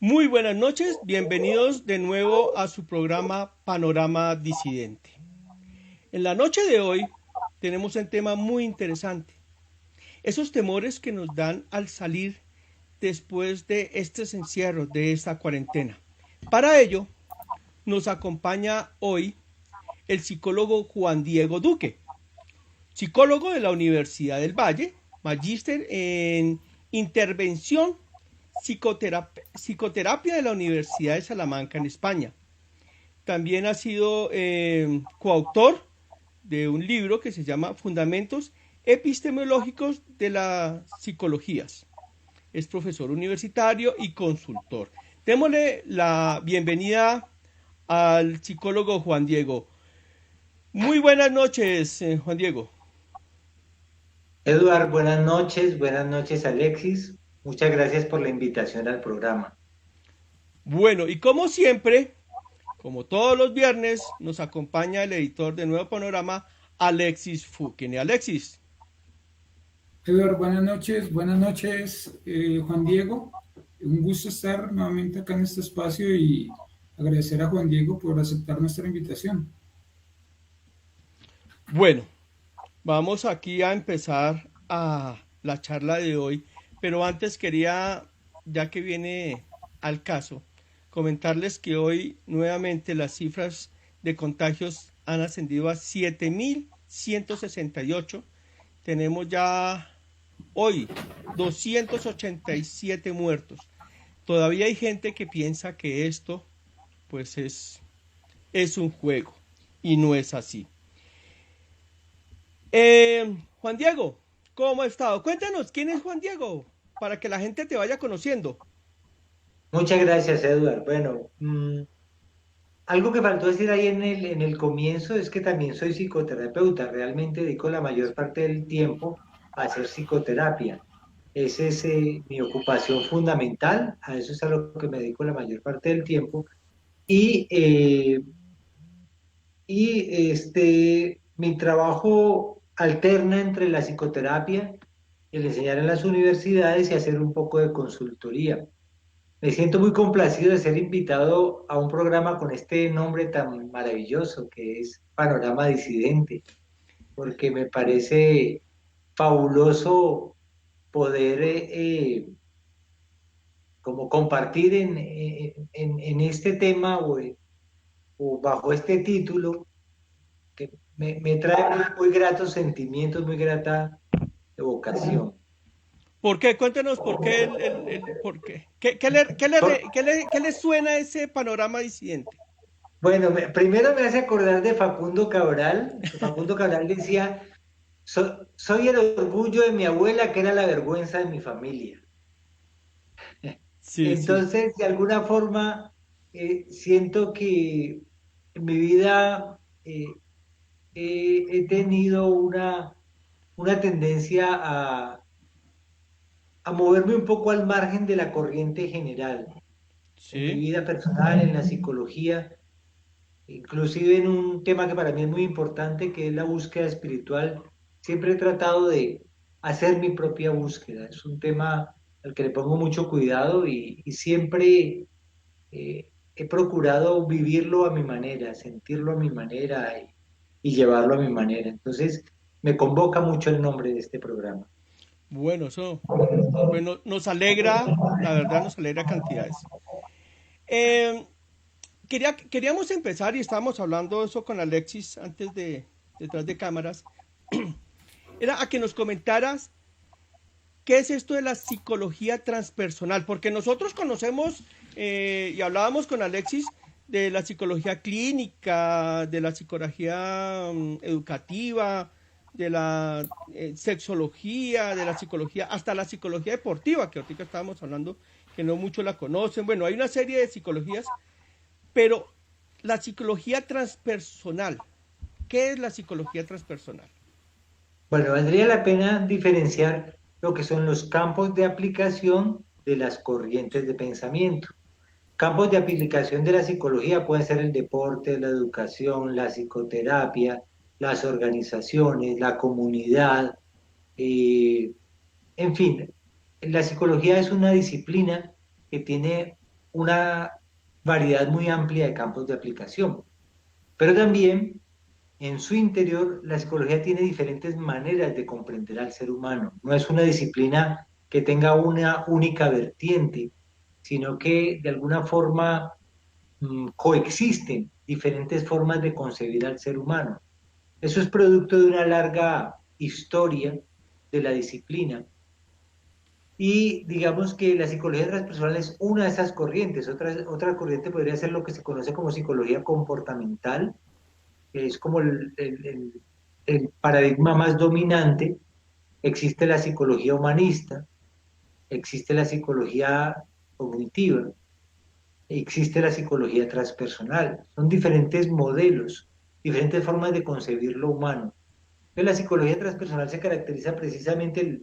Muy buenas noches, bienvenidos de nuevo a su programa Panorama Disidente. En la noche de hoy tenemos un tema muy interesante, esos temores que nos dan al salir después de estos encierros, de esta cuarentena. Para ello nos acompaña hoy el psicólogo Juan Diego Duque, psicólogo de la Universidad del Valle, magíster en intervención psicoterapia de la Universidad de Salamanca en España. También ha sido coautor de un libro que se llama Fundamentos Epistemológicos de las Psicologías. Es profesor universitario y consultor. Démosle la bienvenida al psicólogo Juan Diego. Muy buenas noches, Juan Diego. Eduard, buenas noches Alexis. Muchas gracias por la invitación al programa. Bueno, y como siempre, como todos los viernes, nos acompaña el editor de Nuevo Panorama, Alexis Fukine. Alexis. Eduardo, buenas noches, Juan Diego. Un gusto estar nuevamente acá en este espacio y agradecer a Juan Diego por aceptar nuestra invitación. Bueno, vamos aquí a empezar a la charla de hoy, pero antes quería, ya que viene al caso, comentarles que hoy nuevamente las cifras de contagios han ascendido a 7.168. Tenemos ya hoy 287 muertos. Todavía hay gente que piensa que esto pues es un juego y no es así. Juan Diego, ¿cómo ha estado? Cuéntanos, ¿quién es Juan Diego? Para que la gente te vaya conociendo. Muchas gracias, Eduard. Bueno, algo que faltó decir ahí en el comienzo es que también soy psicoterapeuta. Realmente dedico la mayor parte del tiempo a hacer psicoterapia. Esa es mi ocupación fundamental. A eso es a lo que me dedico la mayor parte del tiempo. Y, eh, mi trabajo alterna entre la psicoterapia, el enseñar en las universidades y hacer un poco de consultoría. Me siento muy complacido de ser invitado a un programa con este nombre tan maravilloso que es Panorama Disidente, porque me parece fabuloso poder como compartir en este tema o bajo este título que me trae muy gratos sentimientos, muy grata evocación. ¿Por qué? Cuéntanos por qué, por qué. ¿Qué le suena ese panorama disidente? Bueno, primero me hace acordar de Facundo Cabral. Facundo Cabral decía, soy el orgullo de mi abuela, que era la vergüenza de mi familia. Sí, sí. Entonces, de alguna forma, siento que en mi vida he tenido una tendencia a moverme un poco al margen de la corriente general, en mi Sí. vida personal, en la psicología, inclusive en un tema que para mí es muy importante, que es la búsqueda espiritual. Siempre he tratado de hacer mi propia búsqueda. Es un tema al que le pongo mucho cuidado y siempre he procurado vivirlo a mi manera, sentirlo a mi manera y llevarlo a mi manera. Entonces, me convoca mucho el nombre de este programa. Bueno, eso, bueno, nos alegra, la verdad nos alegra cantidades. Eh, queríamos empezar y estábamos hablando de eso con Alexis antes de, detrás de cámaras, era a que nos comentaras qué es esto de la psicología transpersonal, porque nosotros conocemos y hablábamos con Alexis de la psicología clínica, de la psicología educativa, de la sexología, de la psicología, hasta la psicología deportiva, que ahorita estábamos hablando, que no muchos la conocen. Bueno, hay una serie de psicologías, pero la psicología transpersonal, ¿qué es la psicología transpersonal? Bueno, valdría la pena diferenciar lo que son los campos de aplicación de las corrientes de pensamiento. Campos de aplicación de la psicología pueden ser el deporte, la educación, la psicoterapia, las organizaciones, la comunidad, eh, en fin, la psicología es una disciplina que tiene una variedad muy amplia de campos de aplicación. Pero también en su interior la psicología tiene diferentes maneras de comprender al ser humano. No es una disciplina que tenga una única vertiente, sino que de alguna forma coexisten diferentes formas de concebir al ser humano. Eso es producto de una larga historia de la disciplina. Y digamos que la psicología transpersonal es una de esas corrientes. Otra corriente podría ser lo que se conoce como psicología comportamental, que es como el paradigma más dominante. Existe la psicología humanista, existe la psicología cognitiva, existe la psicología transpersonal. Son diferentes modelos, diferentes formas de concebir lo humano. Pero la psicología transpersonal se caracteriza precisamente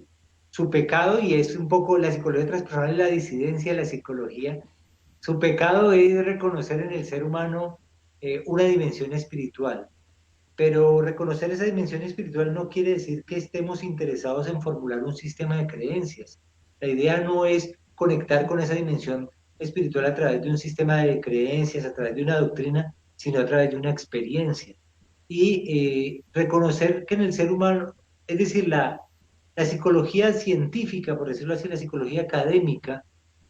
su pecado, y es un poco la psicología transpersonal, la disidencia de la psicología. Su pecado es reconocer en el ser humano una dimensión espiritual. Pero reconocer esa dimensión espiritual no quiere decir que estemos interesados en formular un sistema de creencias. La idea no es conectar con esa dimensión espiritual a través de un sistema de creencias, a través de una doctrina, sino a través de una experiencia. Y reconocer que en el ser humano, es decir, la psicología científica, por decirlo así, la psicología académica,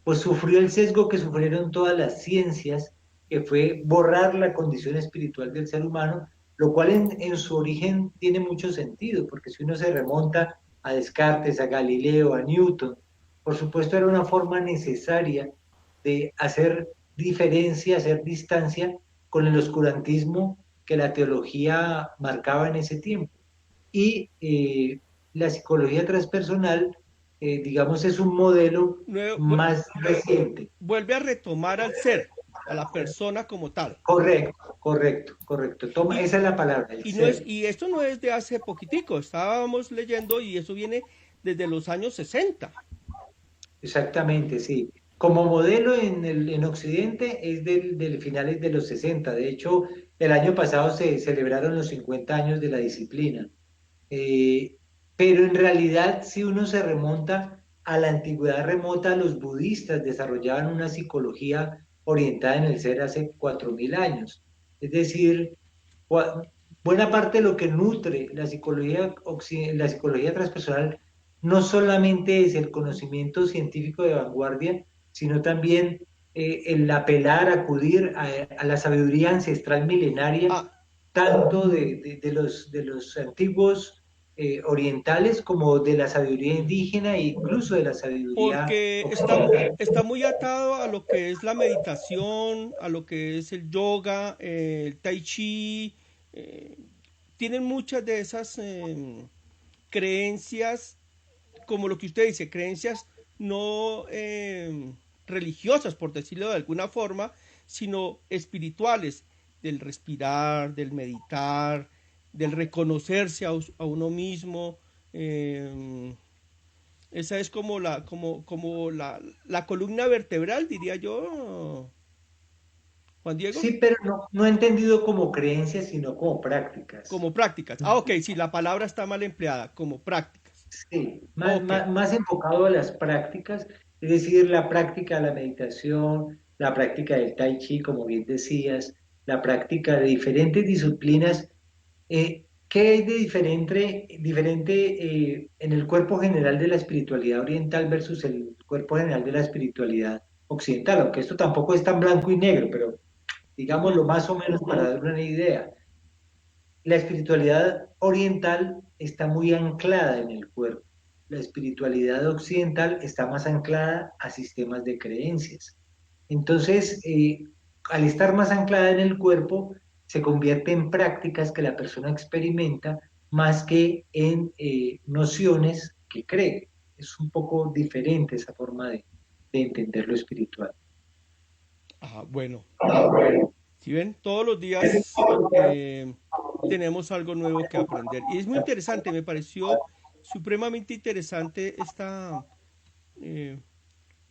pues sufrió el sesgo que sufrieron todas las ciencias, que fue borrar la condición espiritual del ser humano, lo cual en su origen tiene mucho sentido, porque si uno se remonta a Descartes, a Galileo, a Newton, por supuesto era una forma necesaria de hacer diferencia, hacer distancia con el oscurantismo que la teología marcaba en ese tiempo. Y la psicología transpersonal, digamos, es un modelo Nuevo, más reciente. vuelve a retomar al ser, a la persona como tal. Correcto, correcto, correcto. Toma, Y, esa es la palabra, el y, no es, ser. y esto no es de hace poquitico, estábamos leyendo y eso viene desde los años 60. Exactamente, sí. Como modelo en Occidente es del finales de los 60. De hecho, el año pasado se celebraron los 50 años de la disciplina. Eh, pero en realidad, si uno se remonta a la antigüedad remota, los budistas desarrollaban una psicología orientada en el ser hace 4.000 años. Es decir, buena parte de lo que nutre la psicología transpersonal no solamente es el conocimiento científico de vanguardia, sino también el apelar, acudir a la sabiduría ancestral milenaria, Ah, tanto de los antiguos orientales como de la sabiduría indígena e incluso de la sabiduría porque occidental. está muy atado a lo que es la meditación, a lo que es el yoga, el tai chi. eh, Tienen muchas de esas creencias, como lo que usted dice, creencias no religiosas, por decirlo de alguna forma, sino espirituales, del respirar, del meditar, del reconocerse a uno mismo. eh, Esa es como la columna vertebral, diría yo, Juan Diego, Sí, pero no he entendido como creencias, sino como prácticas. como prácticas. Ah, ok, sí, la palabra está mal empleada, como prácticas. Sí, Ok. más enfocado a las prácticas, es decir, la práctica de la meditación, la práctica del tai chi, como bien decías, la práctica de diferentes disciplinas. ¿Qué es de diferente en el cuerpo general de la espiritualidad oriental versus el cuerpo general de la espiritualidad occidental? Aunque esto tampoco es tan blanco y negro, pero digámoslo más o menos para dar una idea. La espiritualidad oriental está muy anclada en el cuerpo. La espiritualidad occidental está más anclada a sistemas de creencias. Entonces, al estar más anclada en el cuerpo, se convierte en prácticas que la persona experimenta más que en nociones que cree. Es un poco diferente esa forma de entender lo espiritual. Ah, bueno. Si ven, todos los días tenemos algo nuevo que aprender. Y es muy interesante, me pareció supremamente interesante esta eh,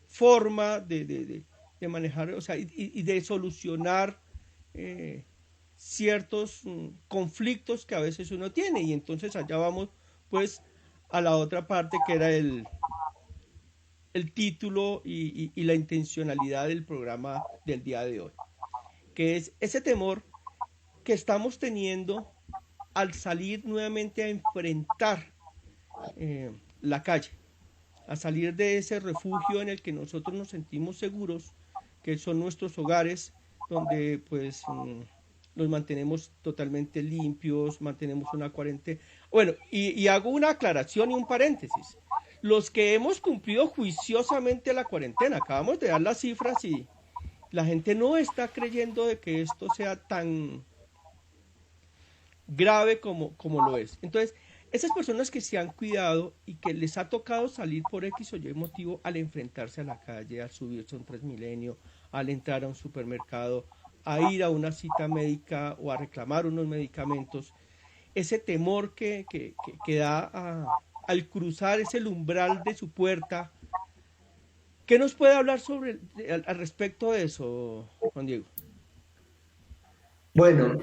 forma de manejar, o sea, y de solucionar eh, ciertos conflictos que a veces uno tiene. Y entonces allá vamos, pues, a la otra parte que era el título y la intencionalidad del programa del día de hoy, que es ese temor que estamos teniendo al salir nuevamente a enfrentar la calle, a salir de ese refugio en el que nosotros nos sentimos seguros, que son nuestros hogares, donde pues nos mantenemos totalmente limpios, mantenemos una cuarentena. Bueno, y hago una aclaración y un paréntesis. Los que hemos cumplido juiciosamente la cuarentena, acabamos de dar las cifras y la gente no está creyendo de que esto sea tan grave como lo es. Entonces, esas personas que se han cuidado y que les ha tocado salir por X o Y motivo al enfrentarse a la calle, al subirse a un Transmilenio, al entrar a un supermercado, a ir a una cita médica o a reclamar unos medicamentos, ese temor que da al cruzar ese umbral de su puerta. ¿Qué nos puede hablar al respecto de eso, Juan Diego? Bueno,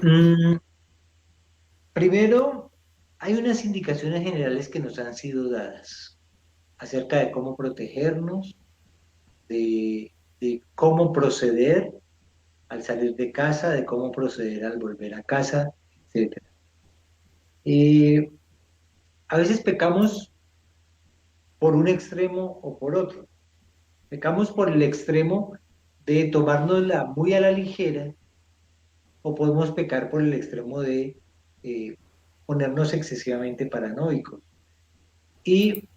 primero, hay unas indicaciones generales que nos han sido dadas acerca de cómo protegernos, de cómo proceder al salir de casa, de cómo proceder al volver a casa, etc. A veces pecamos por un extremo o por otro. Pecamos por el extremo de tomárnosla muy a la ligera o podemos pecar por el extremo de eh, ponernos excesivamente paranoicos. Y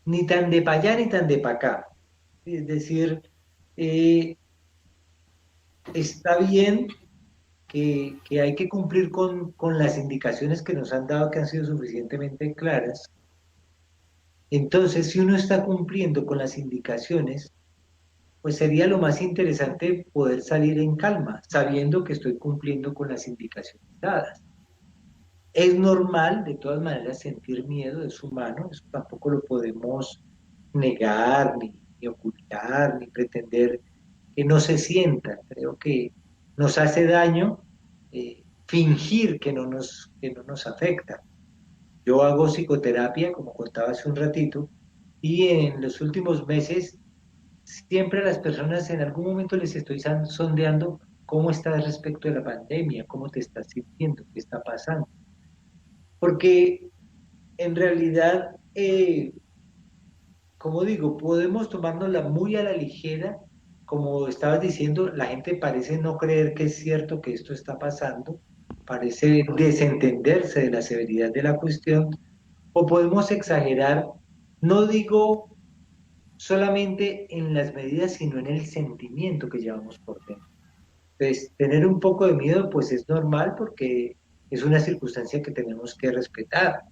ni tan de para allá ni tan de para acá. Es decir, eh, está bien que hay que cumplir con las indicaciones que nos han dado que han sido suficientemente claras. Entonces, si uno está cumpliendo con las indicaciones, pues sería lo más interesante poder salir en calma, sabiendo que estoy cumpliendo con las indicaciones dadas. Es normal, de todas maneras, sentir miedo, es humano, eso tampoco lo podemos negar, ni ocultar, ni pretender que no se sienta. Creo que nos hace daño fingir que no nos afecta. Yo hago psicoterapia, como contaba hace un ratito, y en los últimos meses siempre a las personas en algún momento les estoy sondeando cómo estás respecto de la pandemia, cómo te estás sintiendo, qué está pasando. Porque en realidad, como digo, podemos tomárnosla muy a la ligera. Como estabas diciendo, la gente parece no creer que es cierto que esto está pasando, parece desentenderse de la severidad de la cuestión, o podemos exagerar, no digo solamente en las medidas, sino en el sentimiento que llevamos por dentro. Entonces, tener un poco de miedo, pues es normal porque es una circunstancia que tenemos que respetar.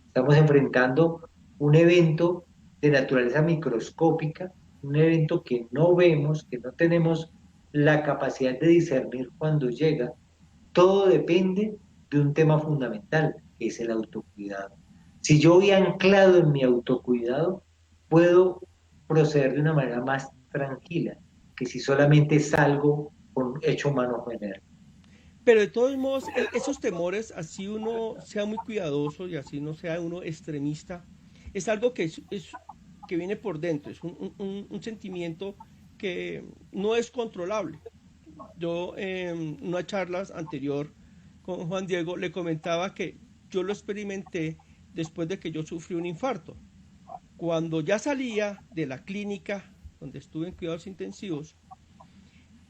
Estamos enfrentando un evento de naturaleza microscópica, un evento que no vemos, que no tenemos la capacidad de discernir cuando llega. Todo depende de un tema fundamental, que es el autocuidado. Si yo voy anclado en mi autocuidado, puedo proceder de una manera más tranquila que si solamente salgo con hecho mano general. Pero de todos modos, esos temores, así uno sea muy cuidadoso y así no sea uno extremista, es algo que viene por dentro, es un sentimiento que no es controlable. Yo en una charla anterior con Juan Diego le comentaba que yo lo experimenté después de que yo sufrí un infarto. Cuando ya salía de la clínica donde estuve en cuidados intensivos,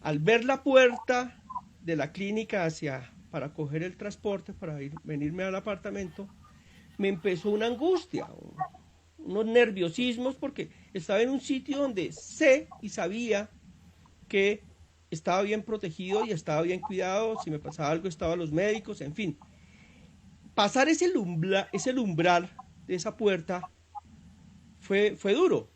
al ver la puerta de la clínica para coger el transporte, venirme al apartamento, me empezó una angustia, unos nerviosismos, porque estaba en un sitio donde sé y sabía que estaba bien protegido y estaba bien cuidado, si me pasaba algo estaban los médicos, en fin. Pasar ese umbral de esa puerta fue duro.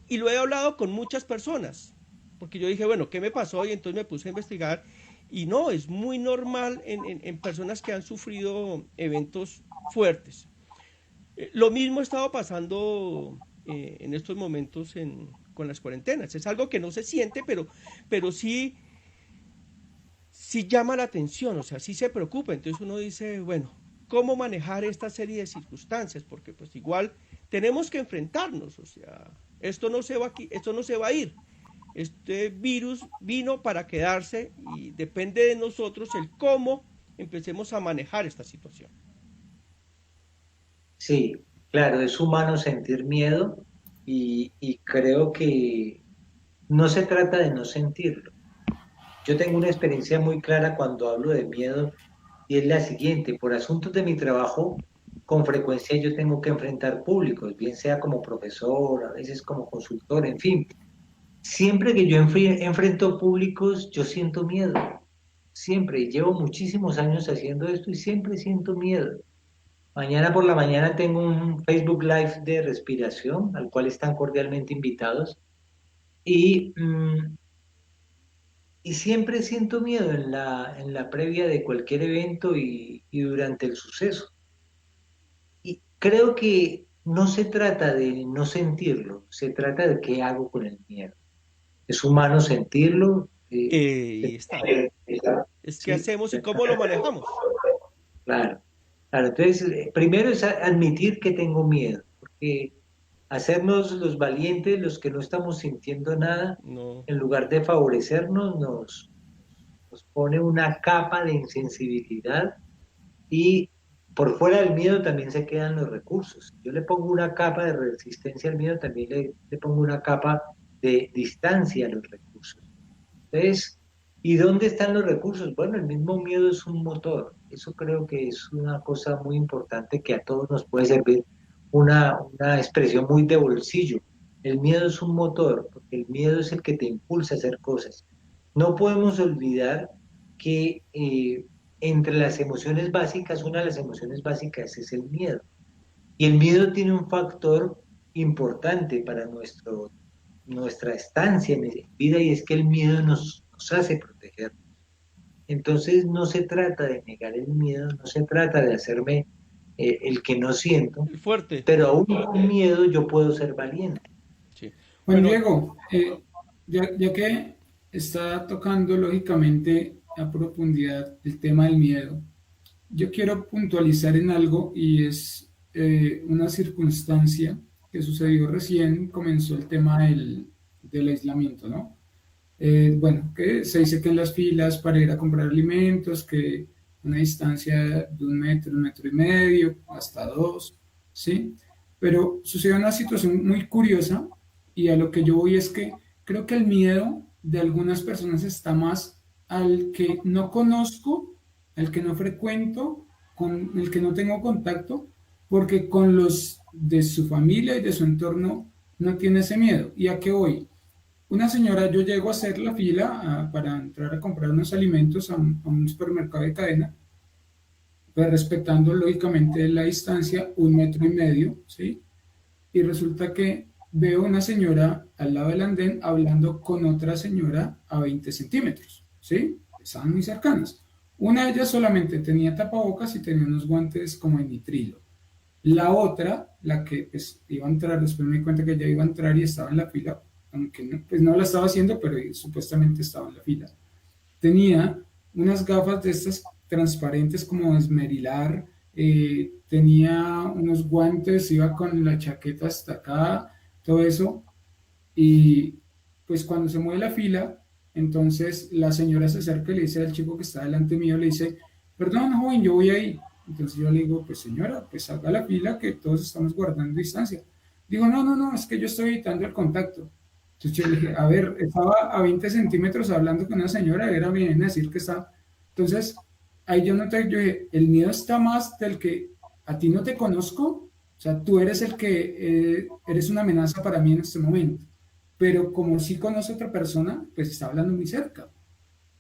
Y lo he hablado con muchas personas, porque yo dije, bueno, ¿qué me pasó? Y entonces me puse a investigar. Y no, es muy normal en personas que han sufrido eventos fuertes. Lo mismo ha estado pasando en estos momentos con las cuarentenas. Es algo que no se siente, pero sí llama la atención, o sea, sí se preocupa. Entonces uno dice, bueno, cómo manejar esta serie de circunstancias, porque pues igual tenemos que enfrentarnos, o sea, esto no se va a ir. Este virus vino para quedarse y depende de nosotros el cómo empecemos a manejar esta situación. Sí, claro, es humano sentir miedo y creo que no se trata de no sentirlo. Yo tengo una experiencia muy clara cuando hablo de miedo y es la siguiente: por asuntos de mi trabajo, con frecuencia yo tengo que enfrentar públicos, bien sea como profesor, a veces como consultor, en fin. Siempre que yo enfrento públicos, yo siento miedo. Siempre, y llevo muchísimos años haciendo esto y siempre siento miedo. Mañana por la mañana tengo un Facebook Live de respiración, al cual están cordialmente invitados. Y, y siempre siento miedo en la previa de cualquier evento y durante el suceso. Y creo que no se trata de no sentirlo, se trata de qué hago con el miedo. Es humano sentirlo. Y está. Es qué Sí, hacemos y cómo lo manejamos. claro. Claro, entonces, primero es admitir que tengo miedo, porque hacernos los valientes, los que no estamos sintiendo nada, No, en lugar de favorecernos, nos pone una capa de insensibilidad y por fuera del miedo también se quedan los recursos. Yo le pongo una capa de resistencia al miedo, también le pongo una capa de distancia a los recursos. Entonces, ¿y dónde están los recursos? Bueno, el mismo miedo es un motor. Eso creo que es una cosa muy importante que a todos nos puede servir, una expresión muy de bolsillo. El miedo es un motor, porque el miedo es el que te impulsa a hacer cosas. No podemos olvidar que entre las emociones básicas, una de las emociones básicas es el miedo. Y el miedo tiene un factor importante para nuestra estancia en la vida, y es que el miedo nos hace proteger. Entonces no se trata de negar el miedo, no se trata de hacerme el que no siento, el fuerte. pero aún con miedo yo puedo ser valiente. Sí. Juan Bueno, Diego, ya que está tocando lógicamente a profundidad el tema del miedo, yo quiero puntualizar en algo y es una circunstancia que sucedió recién, comenzó el tema del aislamiento, ¿no? Bueno, que se dice que en las filas para ir a comprar alimentos, que una distancia de un metro y medio, hasta dos, ¿sí? Pero sucedió una situación muy curiosa y a lo que yo voy es que creo que el miedo de algunas personas está más al que no conozco, al que no frecuento, con el que no tengo contacto, porque con los de su familia y de su entorno no tiene ese miedo. ¿Y a qué voy? Una señora, yo llego a hacer la fila para entrar a comprar unos alimentos a un supermercado de cadena, pues respetando lógicamente la distancia, un metro y medio, ¿sí? Y resulta que veo una señora al lado del andén hablando con otra señora a 20 centímetros, ¿sí? Estaban muy cercanas. Una de ellas solamente tenía tapabocas y tenía unos guantes como en nitrilo. La otra, la que pues, iba a entrar, después me di cuenta que ya iba a entrar y estaba en la fila, aunque no, pues no la estaba haciendo, pero supuestamente estaba en la fila. Tenía unas gafas de estas transparentes como esmerilar, tenía unos guantes, iba con la chaqueta hasta acá, todo eso, y pues cuando se mueve la fila, entonces la señora se acerca y le dice al chico que está delante mío, le dice, perdón, joven, yo voy ahí. Entonces yo le digo, pues señora, pues haga la fila que todos estamos guardando distancia. Digo, no, no, no, es que yo estoy evitando el contacto. Entonces yo le dije, a ver, estaba a 20 centímetros hablando con una señora, era bien decir que está. Entonces, ahí yo noté, yo dije, el miedo está más del que a ti no te conozco, o sea, tú eres el que eres una amenaza para mí en este momento, pero como sí conoce a otra persona, pues está hablando muy cerca.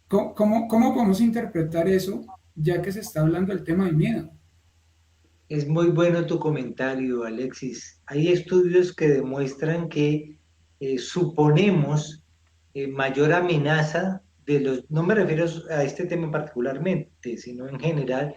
¿Cómo podemos interpretar eso ya que se está hablando del tema del miedo? Es muy bueno tu comentario, Alexis. Hay estudios que demuestran que suponemos mayor amenaza de los, no me refiero a este tema particularmente, sino en general,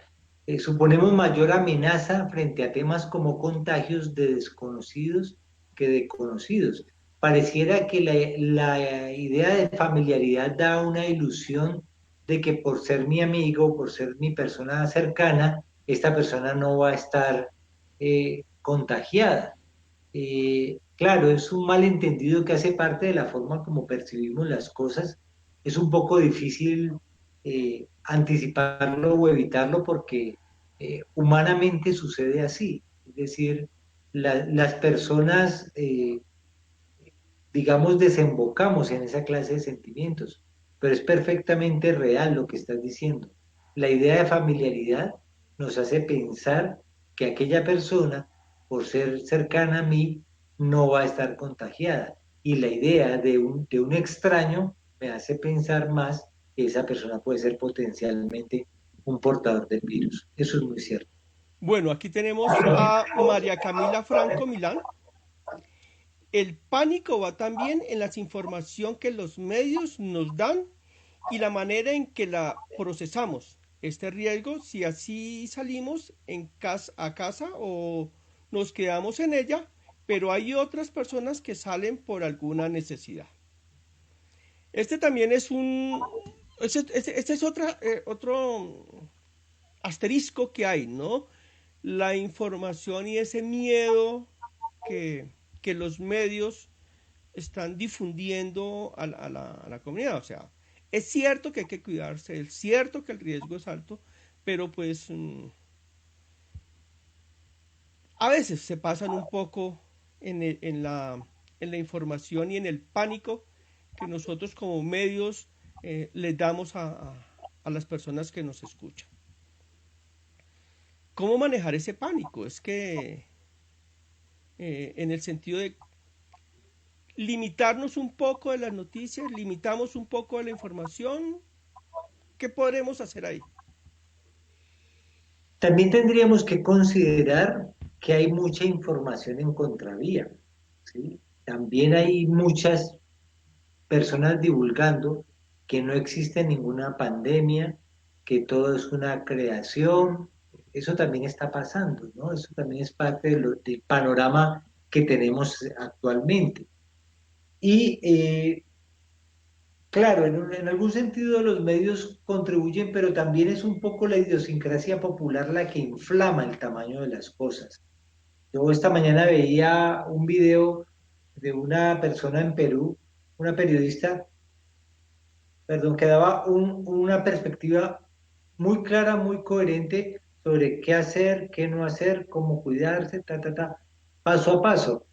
suponemos mayor amenaza frente a temas como contagios de desconocidos que de conocidos. Pareciera que la idea de familiaridad da una ilusión de que por ser mi amigo, por ser mi persona cercana, esta persona no va a estar contagiada. Claro, es un malentendido que hace parte de la forma como percibimos las cosas. Es un poco difícil anticiparlo o evitarlo porque humanamente sucede así. Es decir, las personas, digamos, desembocamos en esa clase de sentimientos, pero es perfectamente real lo que estás diciendo. La idea de familiaridad nos hace pensar que aquella persona, por ser cercana a mí, no va a estar contagiada. Y la idea de un extraño me hace pensar más que esa persona puede ser potencialmente un portador del virus. Eso es muy cierto. Bueno, aquí tenemos a María Camila Franco Milán. El pánico va también en la información que los medios nos dan y la manera en que la procesamos. Este riesgo, si así salimos a casa o nos quedamos en ella, pero hay otras personas que salen por alguna necesidad. Este también es este es otro asterisco que hay, ¿no? La información y ese miedo que, que los medios están difundiendo a la comunidad. O sea, es cierto que hay que cuidarse, es cierto que el riesgo es alto, pero pues a veces se pasan un poco en la información y en el pánico que nosotros como medios les damos a las personas que nos escuchan. ¿Cómo manejar ese pánico? Es que en el sentido de limitarnos un poco de las noticias, limitamos un poco de la información. ¿Qué podremos hacer ahí? También tendríamos que considerar que hay mucha información en contravía, ¿sí? También hay muchas personas divulgando que no existe ninguna pandemia, que todo es una creación. Eso también está pasando, ¿no? Eso también es parte del panorama que tenemos actualmente. Y claro, en algún sentido los medios contribuyen, pero también es un poco la idiosincrasia popular la que inflama el tamaño de las cosas. Yo esta mañana veía un video de una persona en Perú, una periodista, perdón, que daba una perspectiva muy clara, muy coherente sobre qué hacer, qué no hacer, cómo cuidarse, paso a paso.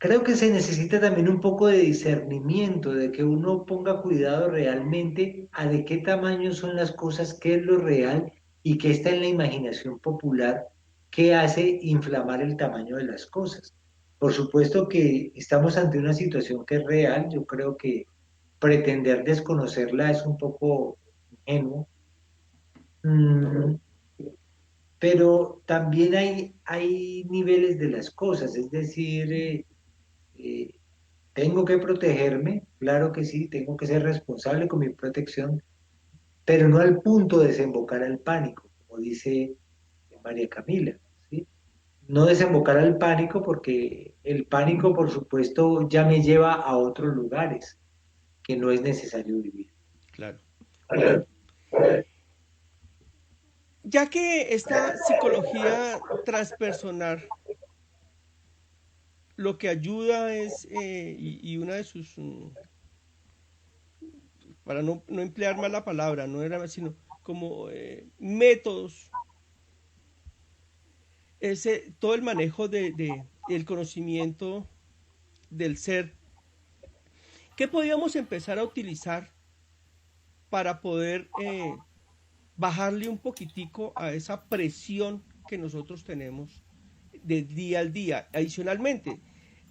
Creo que se necesita también un poco de discernimiento, de que uno ponga cuidado realmente a de qué tamaño son las cosas, qué es lo real y qué está en la imaginación popular que hace inflamar el tamaño de las cosas. Por supuesto que estamos ante una situación que es real, yo creo que pretender desconocerla es un poco ingenuo. Mm, pero también hay niveles de las cosas, es decir, eh, tengo que protegerme, claro que sí, tengo que ser responsable con mi protección, pero no al punto de desembocar al pánico, como dice María Camila, ¿sí? No desembocar al pánico porque el pánico, por supuesto, ya me lleva a otros lugares que no es necesario vivir. Claro. Bueno, ya que esta psicología transpersonal lo que ayuda es, y una de sus, para no emplear más la palabra, no era más sino como métodos, ese, todo el manejo de el conocimiento del ser, ¿qué podíamos empezar a utilizar para poder bajarle un poquitico a esa presión que nosotros tenemos de día al día? Adicionalmente,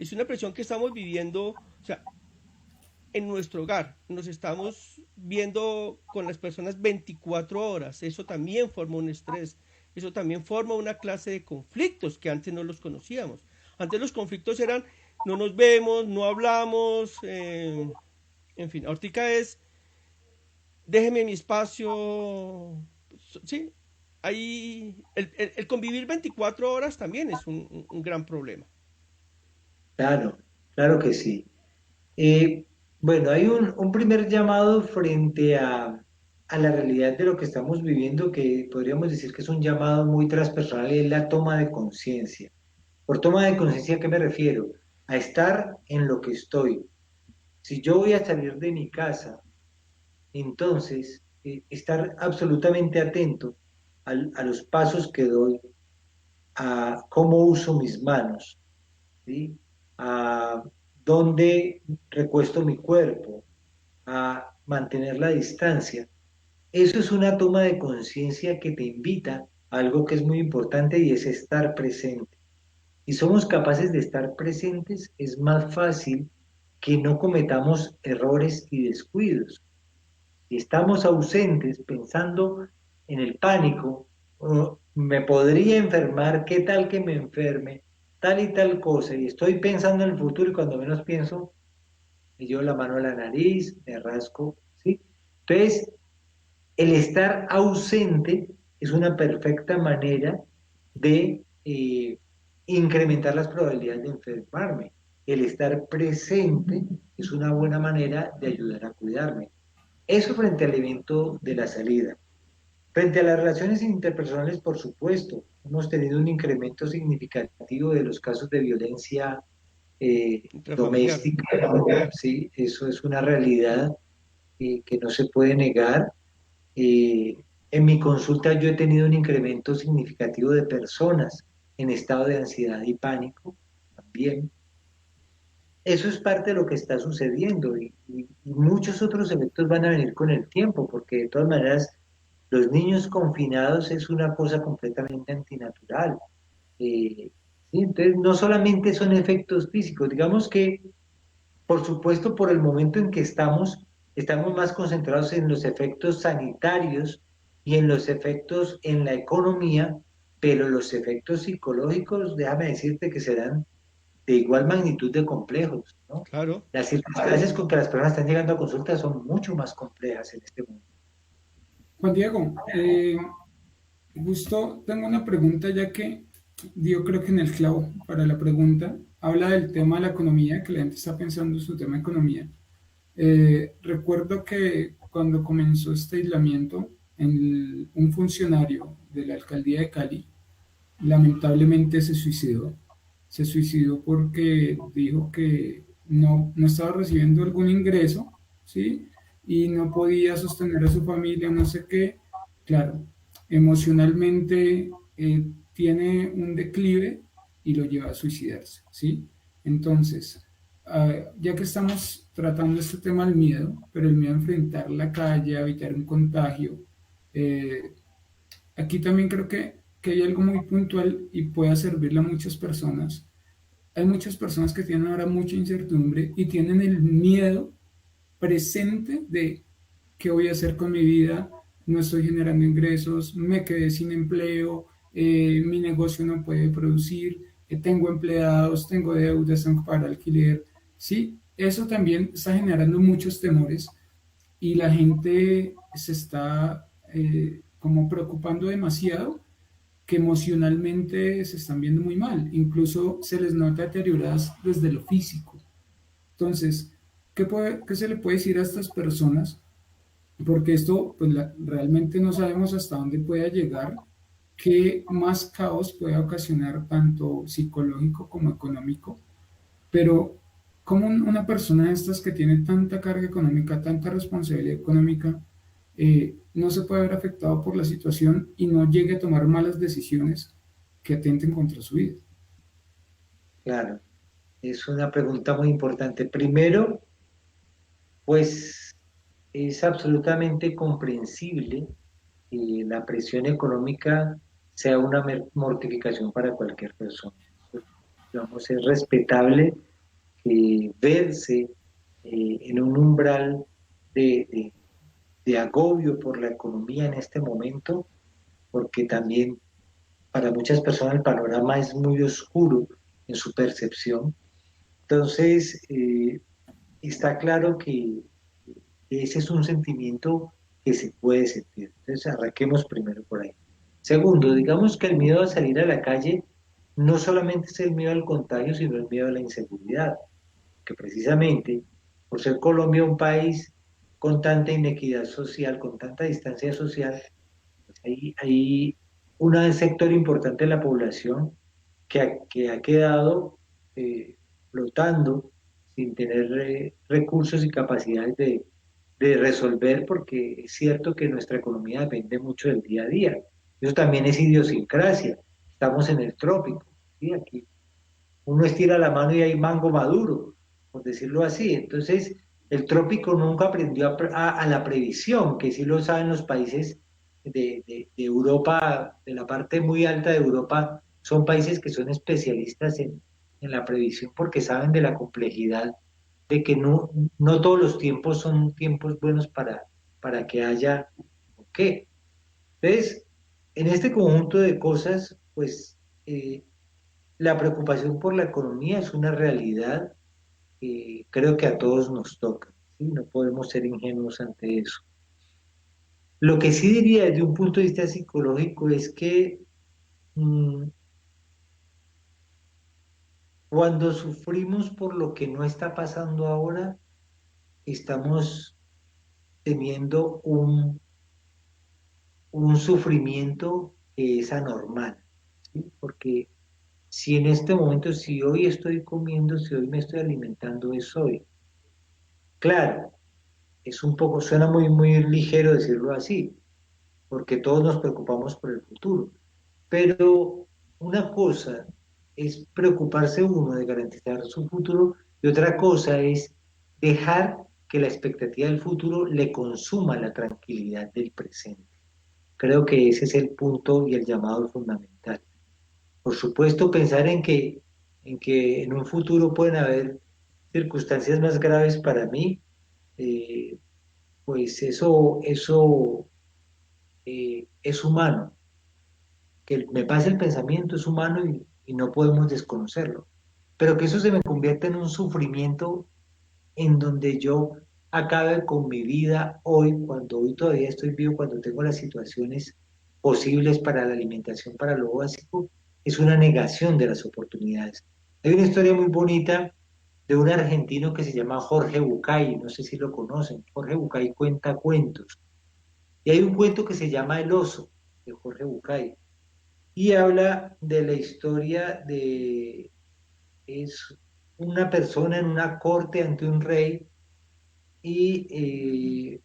es una presión que estamos viviendo, o sea, en nuestro hogar, nos estamos viendo con las personas 24 horas, eso también forma un estrés, eso también forma una clase de conflictos que antes no los conocíamos. Antes los conflictos eran, no nos vemos, no hablamos, en fin, ahorita es, déjeme mi espacio, sí, ahí, el convivir 24 horas también es un gran problema. Claro, claro que sí. Eh, bueno, hay un primer llamado frente a la realidad de lo que estamos viviendo, que podríamos decir que es un llamado muy transpersonal, es la toma de conciencia. Por toma de conciencia, ¿a qué me refiero? A estar en lo que estoy. Si yo voy a salir de mi casa, entonces estar absolutamente atento a los pasos que doy, a cómo uso mis manos, ¿sí? A dónde recuesto mi cuerpo, a mantener la distancia. Eso es una toma de conciencia que te invita a algo que es muy importante y es estar presente. Si somos capaces de estar presentes, es más fácil que no cometamos errores y descuidos. Si estamos ausentes pensando en el pánico, oh, me podría enfermar, qué tal que me enferme, tal y tal cosa, y estoy pensando en el futuro y cuando menos pienso, me llevo la mano a la nariz, me rasco, ¿sí? Entonces, el estar ausente es una perfecta manera de incrementar las probabilidades de enfermarme. El estar presente es una buena manera de ayudar a cuidarme. Eso frente al evento de la salida. Frente a las relaciones interpersonales, por supuesto, hemos tenido un incremento significativo de los casos de violencia intrafamiliar. doméstica, ¿sí? Eso es una realidad que no se puede negar. En mi consulta yo he tenido un incremento significativo de personas en estado de ansiedad y pánico también. Eso es parte de lo que está sucediendo y muchos otros efectos van a venir con el tiempo, porque de todas maneras los niños confinados es una cosa completamente antinatural. ¿Sí? Entonces, no solamente son efectos físicos, digamos que, por supuesto, por el momento en que estamos más concentrados en los efectos sanitarios y en los efectos en la economía, pero los efectos psicológicos, déjame decirte que serán de igual magnitud de complejos, ¿no? Claro. Las circunstancias con que las personas están llegando a consulta son mucho más complejas en este momento. Juan Diego, justo tengo una pregunta ya que dio creo que en el clavo para la pregunta. Habla del tema de la economía, que la gente está pensando en su tema de economía. Recuerdo que cuando comenzó este aislamiento, un funcionario de la alcaldía de Cali lamentablemente se suicidó. Se suicidó porque dijo que no estaba recibiendo algún ingreso, ¿sí? Y no podía sostener a su familia, no sé qué. Claro, emocionalmente tiene un declive y lo lleva a suicidarse, ¿sí? Entonces, ya que estamos tratando este tema del miedo, pero el miedo a enfrentar la calle, a evitar un contagio, eh, aquí también creo que hay algo muy puntual y puede servirle a muchas personas. Hay muchas personas que tienen ahora mucha incertidumbre y tienen el miedo presente de qué voy a hacer con mi vida, no estoy generando ingresos, me quedé sin empleo, mi negocio no puede producir, tengo empleados, tengo deudas, tengo que pagar alquiler. Sí, eso también está generando muchos temores y la gente se está como preocupando demasiado que emocionalmente se están viendo muy mal, incluso se les nota deterioradas desde lo físico. Entonces, ¿qué se le puede decir a estas personas? Porque esto pues, realmente no sabemos hasta dónde pueda llegar, qué más caos puede ocasionar tanto psicológico como económico, pero como una persona de estas que tiene tanta carga económica, tanta responsabilidad económica, no se puede ver afectado por la situación y no llegue a tomar malas decisiones que atenten contra su vida. Claro, es una pregunta muy importante. Primero, pues es absolutamente comprensible que la presión económica sea una mortificación para cualquier persona. Digamos, es respetable verse en un umbral de, de, de agobio por la economía en este momento, porque también para muchas personas el panorama es muy oscuro en su percepción. Entonces, está claro que ese es un sentimiento que se puede sentir. Entonces, arranquemos primero por ahí. Segundo, digamos que el miedo a salir a la calle no solamente es el miedo al contagio, sino el miedo a la inseguridad, que precisamente por ser Colombia un país con tanta inequidad social, con tanta distancia social, pues hay un sector importante de la población que ha quedado flotando sin tener recursos y capacidades de resolver, porque es cierto que nuestra economía depende mucho del día a día. Eso también es idiosincrasia. Estamos en el trópico, ¿sí? Aquí uno estira la mano y hay mango maduro, por decirlo así. Entonces, el trópico nunca aprendió a la previsión, que sí lo saben los países de Europa, de la parte muy alta de Europa, son países que son especialistas en la previsión porque saben de la complejidad de que no todos los tiempos son tiempos buenos para que haya o qué. Entonces, en este conjunto de cosas, pues la preocupación por la economía es una realidad que creo que a todos nos toca, ¿sí? No podemos ser ingenuos ante eso. Lo que sí diría desde un punto de vista psicológico es que mmm, cuando sufrimos por lo que no está pasando ahora, estamos teniendo un sufrimiento que es anormal, ¿sí? Porque si en este momento, si hoy estoy comiendo, si hoy me estoy alimentando, es hoy. Claro, es un poco, suena muy ligero decirlo así, porque todos nos preocupamos por el futuro. Pero una cosa es preocuparse uno de garantizar su futuro y otra cosa es dejar que la expectativa del futuro le consuma la tranquilidad del presente. Creo que ese es el punto y el llamado fundamental. Por supuesto, pensar en que en un futuro pueden haber circunstancias más graves para mí, eh, pues eso es humano. Que me pase el pensamiento es humano y no podemos desconocerlo. Pero que eso se me convierta en un sufrimiento en donde yo acabe con mi vida hoy, cuando hoy todavía estoy vivo, cuando tengo las situaciones posibles para la alimentación, para lo básico, es una negación de las oportunidades. Hay una historia muy bonita de un argentino que se llama Jorge Bucay, no sé si lo conocen. Jorge Bucay cuenta cuentos. Y hay un cuento que se llama El oso, de Jorge Bucay, y habla de la historia es una persona en una corte ante un rey y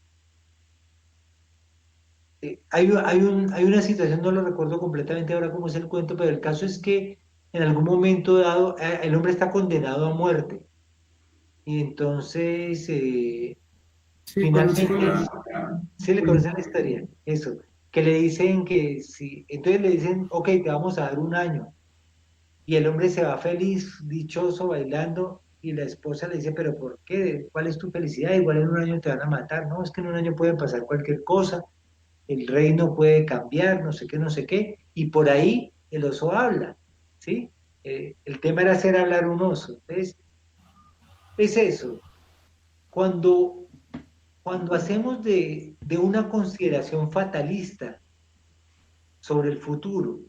hay una situación, no lo recuerdo completamente ahora cómo es el cuento, pero el caso es que en algún momento dado el hombre está condenado a muerte y entonces Sí, conozco finalmente, sí le conocen la historia, eso, que le dicen que sí, entonces le dicen, ok, te vamos a dar un año. Y el hombre se va feliz, dichoso, bailando, y la esposa le dice, pero ¿por qué? ¿Cuál es tu felicidad? Igual en un año te van a matar, ¿no? Es que en un año puede pasar cualquier cosa, el reino puede cambiar, no sé qué, y por ahí el oso habla, ¿sí? El tema era hacer hablar un oso. Entonces, es eso. Cuando, cuando hacemos de una consideración fatalista sobre el futuro,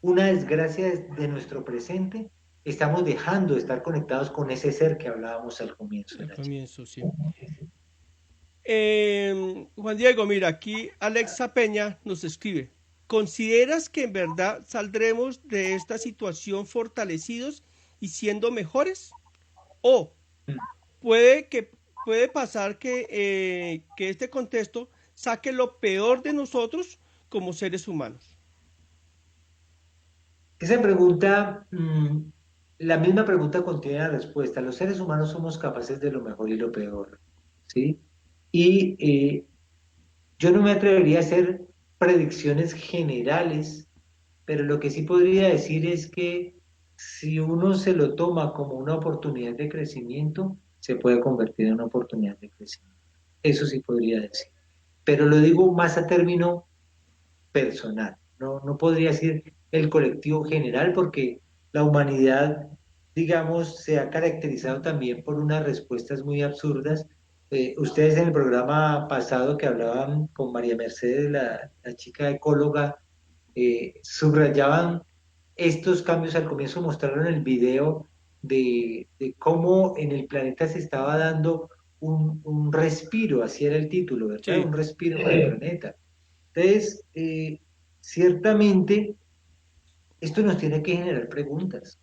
una desgracia de nuestro presente, estamos dejando de estar conectados con ese ser que hablábamos al comienzo de Al la charla. comienzo, sí. Juan Diego, mira, aquí Alexa Peña nos escribe. ¿Consideras que en verdad saldremos de esta situación fortalecidos y siendo mejores? ¿O puede que puede pasar que este contexto saque lo peor de nosotros como seres humanos? Esa pregunta, la misma pregunta contiene la respuesta. Los seres humanos somos capaces de lo mejor y lo peor, ¿sí? Y yo no me atrevería a hacer predicciones generales, pero lo que sí podría decir es que si uno se lo toma como una oportunidad de crecimiento, se puede convertir en una oportunidad de crecimiento. Eso sí podría decir. Pero lo digo más a término personal. No podría decir el colectivo general porque la humanidad, digamos, se ha caracterizado también por unas respuestas muy absurdas. Ustedes en el programa pasado que hablaban con María Mercedes, la chica ecóloga, subrayaban estos cambios. Al comienzo mostraron el video de cómo en el planeta se estaba dando un respiro, así era el título, ¿verdad? Sí, Un respiro para el planeta. Entonces, ciertamente, esto nos tiene que generar preguntas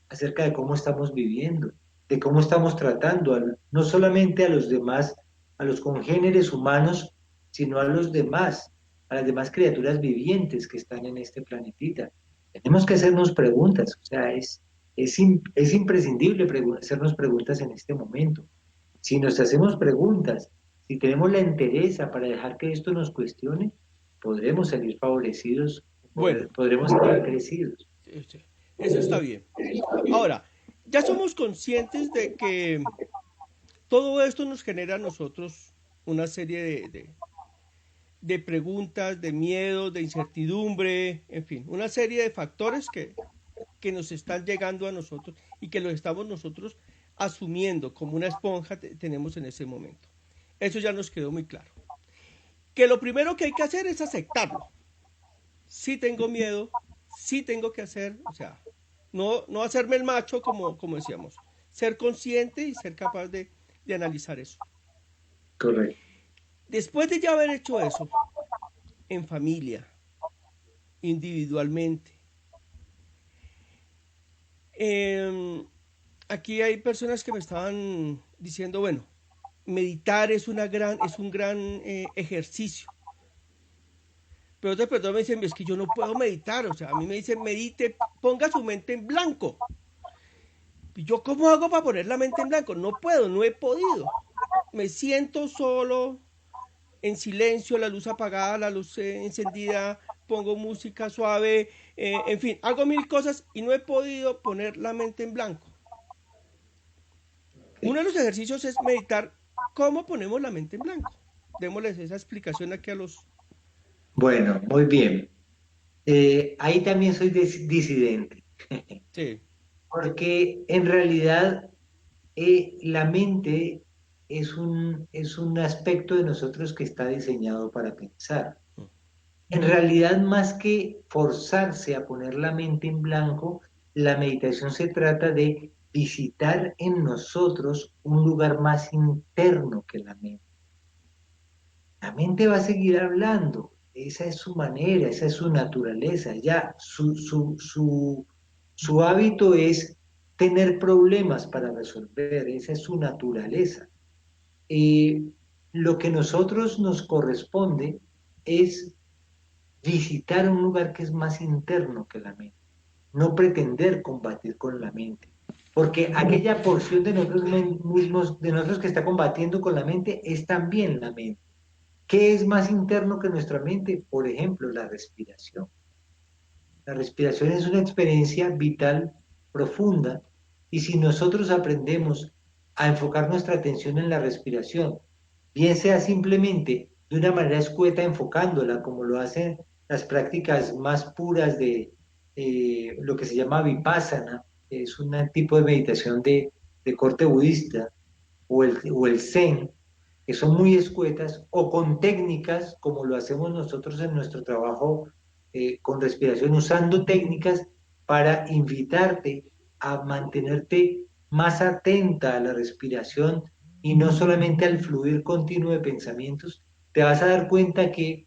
acerca de cómo estamos viviendo, de cómo estamos tratando no solamente a los demás, a los congéneres humanos, sino a los demás, a las demás criaturas vivientes que están en este planetita. Tenemos que hacernos preguntas, o sea, es imprescindible hacernos preguntas en este momento. Si nos hacemos preguntas, si tenemos la entereza para dejar que esto nos cuestione, podremos salir favorecidos, bueno, podremos salir crecidos. sí, eso está bien. Ahora, ya somos conscientes de que todo esto nos genera a nosotros una serie de preguntas, de miedos, de incertidumbre, en fin, una serie de factores que nos están llegando a nosotros y que los estamos nosotros asumiendo como una esponja tenemos en ese momento. Eso ya nos quedó muy claro. Que lo primero que hay que hacer es aceptarlo. Si tengo miedo, si tengo que hacer, o sea, no hacerme el macho como decíamos, ser consciente y ser capaz de analizar eso. Correcto. Después de ya haber hecho eso, en familia, individualmente, aquí hay personas que me estaban diciendo, bueno, meditar es un gran ejercicio. Pero otras personas me dicen, es que yo no puedo meditar, o sea, a mí me dicen, medite, ponga su mente en blanco. ¿Y yo cómo hago para poner la mente en blanco? No puedo, no he podido. Me siento solo, en silencio, la luz apagada, la luz encendida, pongo música suave, en fin, hago mil cosas y no he podido poner la mente en blanco. Uno de los ejercicios es meditar cómo ponemos la mente en blanco. Démosles esa explicación aquí a los... Bueno, muy bien. Ahí también soy disidente, Sí. porque en realidad la mente es un aspecto de nosotros que está diseñado para pensar. En realidad, más que forzarse a poner la mente en blanco, la meditación se trata de visitar en nosotros un lugar más interno que la mente. La mente va a seguir hablando, esa es su manera, esa es su naturaleza, ya su hábito es tener problemas para resolver, esa es su naturaleza. Eh, lo que nosotros nos corresponde es visitar un lugar que es más interno que la mente, no pretender combatir con la mente, porque aquella porción de nosotros mismos, de nosotros que está combatiendo con la mente, es también la mente. ¿Qué es más interno que nuestra mente? Por ejemplo, la respiración. La respiración es una experiencia vital profunda y si nosotros aprendemos a enfocar nuestra atención en la respiración, bien sea simplemente de una manera escueta enfocándola, como lo hacen las prácticas más puras de lo que se llama vipassana, que es un tipo de meditación de corte budista, o el zen, que son muy escuetas, o con técnicas como lo hacemos nosotros en nuestro trabajo con respiración, usando técnicas para invitarte a mantenerte más atenta a la respiración y no solamente al fluir continuo de pensamientos, te vas a dar cuenta que,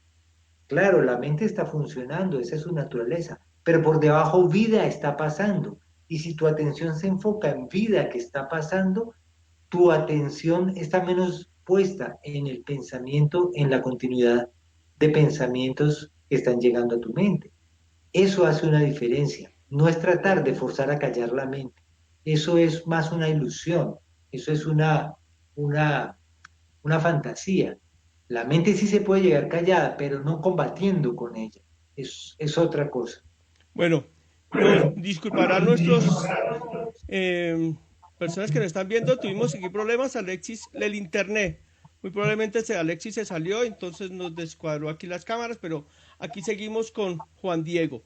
claro, la mente está funcionando, esa es su naturaleza, pero por debajo vida está pasando. Y si tu atención se enfoca en vida que está pasando, tu atención está menos puesta en el pensamiento, en la continuidad de pensamientos que están llegando a tu mente. Eso hace una diferencia. No es tratar de forzar a callar la mente. Eso es más una ilusión. Eso es una, una fantasía. La mente sí se puede llegar callada, pero no combatiendo con ella. Es otra cosa. Bueno, nos disculparán nuestros personas que nos están viendo. Tuvimos aquí problemas, Alexis, el internet. Muy probablemente Alexis se salió, entonces nos descuadró aquí las cámaras, pero aquí seguimos con Juan Diego.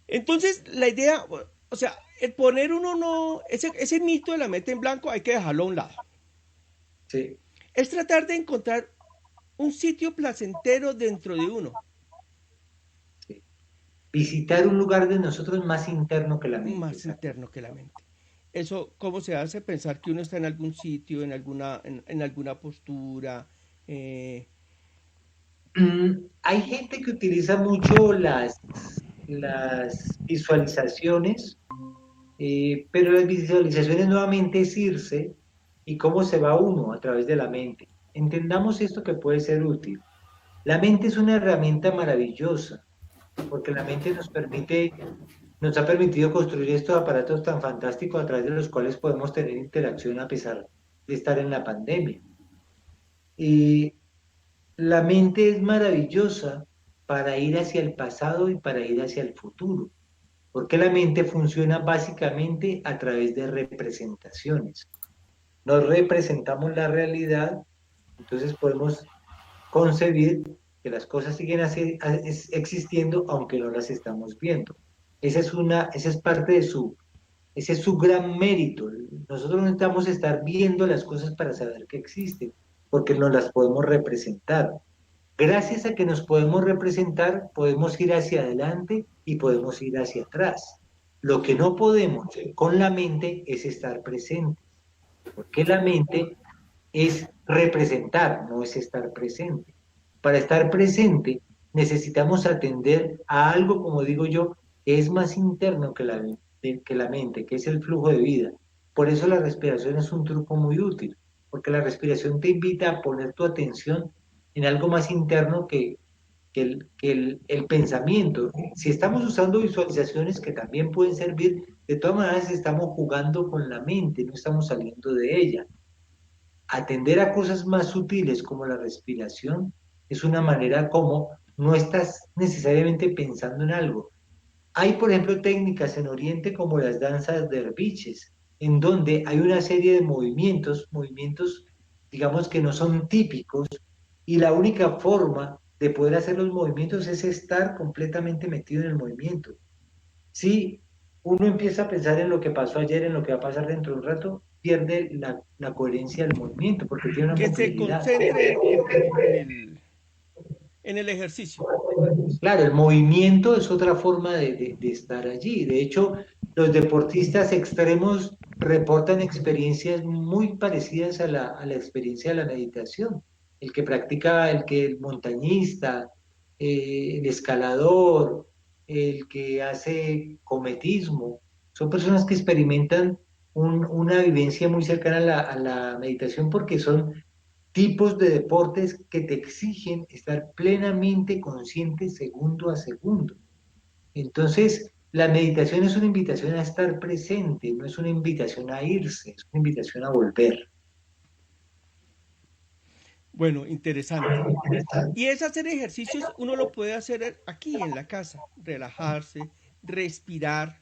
Entonces, la idea, o sea, el poner uno no, ese mito de la mente en blanco hay que dejarlo a un lado. Sí. Es tratar de encontrar un sitio placentero dentro de uno. Visitar un lugar de nosotros más interno que la mente, Más exacto. interno que la mente. eso, ¿cómo se hace? Pensar que uno está en algún sitio, en alguna postura. eh, Hay gente que utiliza mucho las visualizaciones, pero las visualizaciones nuevamente es irse y cómo se va uno a través de la mente. Entendamos esto que puede ser útil. La mente es una herramienta maravillosa, porque la mente nos ha permitido construir estos aparatos tan fantásticos a través de los cuales podemos tener interacción a pesar de estar en la pandemia. Y la mente es maravillosa para ir hacia el pasado y para ir hacia el futuro, porque la mente funciona básicamente a través de representaciones. Nos representamos la realidad, entonces podemos concebir que las cosas siguen existiendo aunque no las estamos viendo. Esa es parte de ese es su gran mérito. Nosotros no necesitamos estar viendo las cosas para saber que existen, porque nos las podemos representar. Gracias a que nos podemos representar, podemos ir hacia adelante y podemos ir hacia atrás. Lo que no podemos con la mente es estar presente, porque la mente es representar, no es estar presente. Para estar presente necesitamos atender a algo, como digo yo, que es más interno que la mente, que es el flujo de vida. Por eso la respiración es un truco muy útil, porque la respiración te invita a poner tu atención en algo más interno que el pensamiento. Si estamos usando visualizaciones que también pueden servir, de todas maneras estamos jugando con la mente, no estamos saliendo de ella. Atender a cosas más sutiles como la respiración es una manera como no estás necesariamente pensando en algo. Hay, por ejemplo, técnicas en Oriente como las danzas derviches, en donde hay una serie de movimientos, digamos que no son típicos, y la única forma de poder hacer los movimientos es estar completamente metido en el movimiento. Si uno empieza a pensar en lo que pasó ayer, en lo que va a pasar dentro de un rato, pierde la coherencia del movimiento porque tiene una que se complejidad. concentre en el ejercicio. Claro, el movimiento es otra forma de estar allí. De hecho, los deportistas extremos reportan experiencias muy parecidas a la experiencia de la meditación. El que practica, el montañista, el escalador, el que hace cometismo, son personas que experimentan una vivencia muy cercana a la meditación porque son tipos de deportes que te exigen estar plenamente consciente segundo a segundo. Entonces, la meditación es una invitación a estar presente, no es una invitación a irse, es una invitación a volver. Bueno, interesante. Y es hacer ejercicios, uno lo puede hacer aquí en la casa, relajarse, respirar,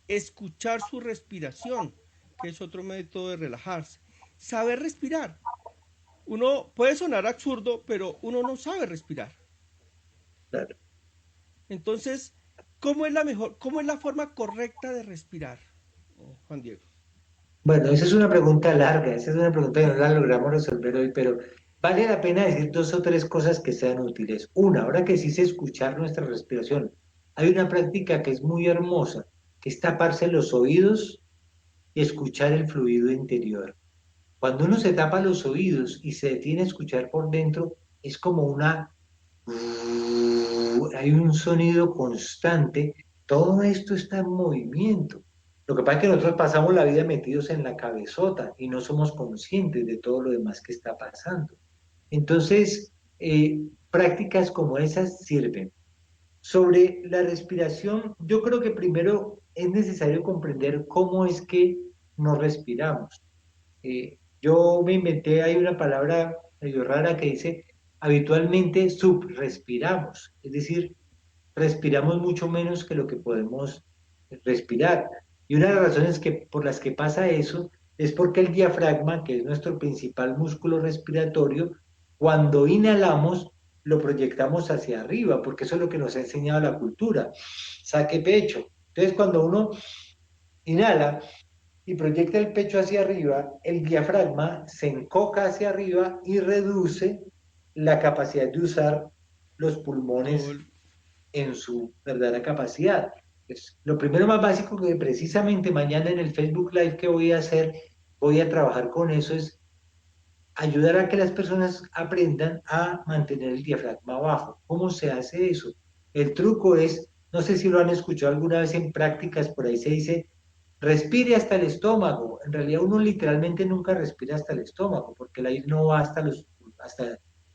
escuchar su respiración, que es otro método de relajarse. Saber respirar. Uno puede sonar absurdo, pero uno no sabe respirar. Claro. Entonces, cómo es la forma correcta de respirar, Juan Diego? Bueno, esa es una pregunta larga, esa es una pregunta que no la logramos resolver hoy, pero vale la pena decir dos o tres cosas que sean útiles. Una, ahora que sí sé escuchar nuestra respiración, hay una práctica que es muy hermosa, que es taparse los oídos y escuchar el fluido interior. Cuando uno se tapa los oídos y se detiene a escuchar por dentro, es como hay un sonido constante. Todo esto está en movimiento. Lo que pasa es que nosotros pasamos la vida metidos en la cabezota y no somos conscientes de todo lo demás que está pasando. Entonces, prácticas como esas sirven. Sobre la respiración, yo creo que primero es necesario comprender cómo es que nos respiramos. Yo me inventé, hay una palabra medio rara que dice, habitualmente subrespiramos, es decir, respiramos mucho menos que lo que podemos respirar. Y una de las razones por las que pasa eso es porque el diafragma, que es nuestro principal músculo respiratorio, cuando inhalamos, lo proyectamos hacia arriba, porque eso es lo que nos ha enseñado la cultura. Saque pecho. Entonces, cuando uno inhala, y proyecta el pecho hacia arriba, el diafragma se encoca hacia arriba y reduce la capacidad de usar los Todo pulmones el- en su verdadera capacidad. Pues, lo primero más básico que precisamente mañana en el Facebook Live que voy a hacer, voy a trabajar con eso, es ayudar a que las personas aprendan a mantener el diafragma bajo. ¿Cómo se hace eso? El truco es, no sé si lo han escuchado alguna vez en prácticas, por ahí se dice, respire hasta el estómago. En realidad uno literalmente nunca respira hasta el estómago, porque el aire no va hasta,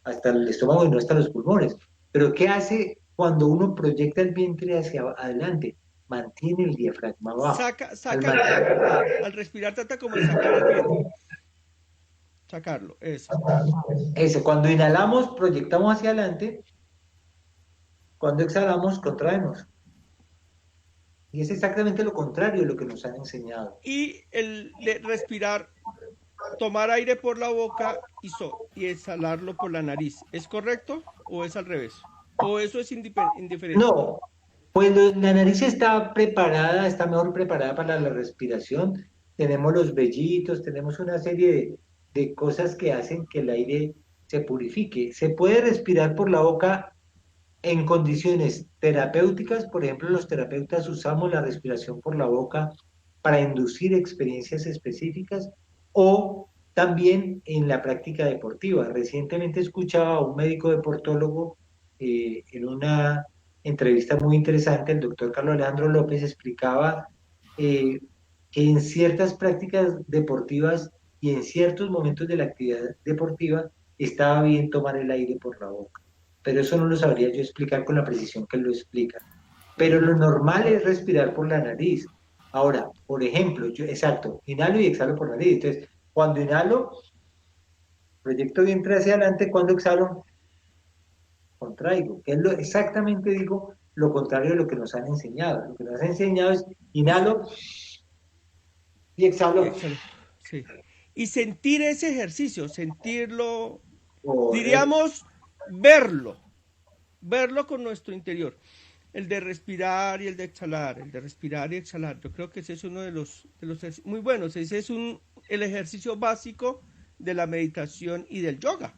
hasta el estómago y no hasta los pulmones. Pero ¿qué hace cuando uno proyecta el vientre hacia adelante? Mantiene el diafragma bajo. Al Saca el viento. Al respirar trata como de sacar el viento. Sacarlo, eso. ese, cuando inhalamos, proyectamos hacia adelante, cuando exhalamos, contraemos. Y es exactamente lo contrario de lo que nos han enseñado. Y el de respirar, tomar aire por la boca y exhalarlo por la nariz. ¿Es correcto o es al revés? ¿O eso es indiferente? No, pues la nariz está preparada, está mejor preparada para la respiración. Tenemos los vellitos, tenemos una serie de cosas que hacen que el aire se purifique. Se puede respirar por la boca en condiciones terapéuticas, por ejemplo, los terapeutas usamos la respiración por la boca para inducir experiencias específicas o también en la práctica deportiva. Recientemente escuchaba a un médico deportólogo en una entrevista muy interesante, el doctor Carlos Alejandro López explicaba eh, que en ciertas prácticas deportivas y en ciertos momentos de la actividad deportiva estaba bien tomar el aire por la boca, pero eso no lo sabría yo explicar con la precisión que él lo explica. Pero lo normal es respirar por la nariz. Ahora, por ejemplo, yo, exacto, inhalo y exhalo por la nariz. Entonces, cuando inhalo, proyecto vientre hacia adelante, cuando exhalo, contraigo, que es lo, exactamente digo lo contrario de lo que nos han enseñado. Lo que nos han enseñado es inhalo y Y exhalo. exhalo. Sí. Y sentir ese ejercicio, sentirlo, Correcto. diríamos, verlo, verlo con nuestro interior. El de respirar y el de exhalar, el de respirar y exhalar. Yo creo que ese es uno de los muy buenos. Ese es el ejercicio básico de la meditación y del yoga.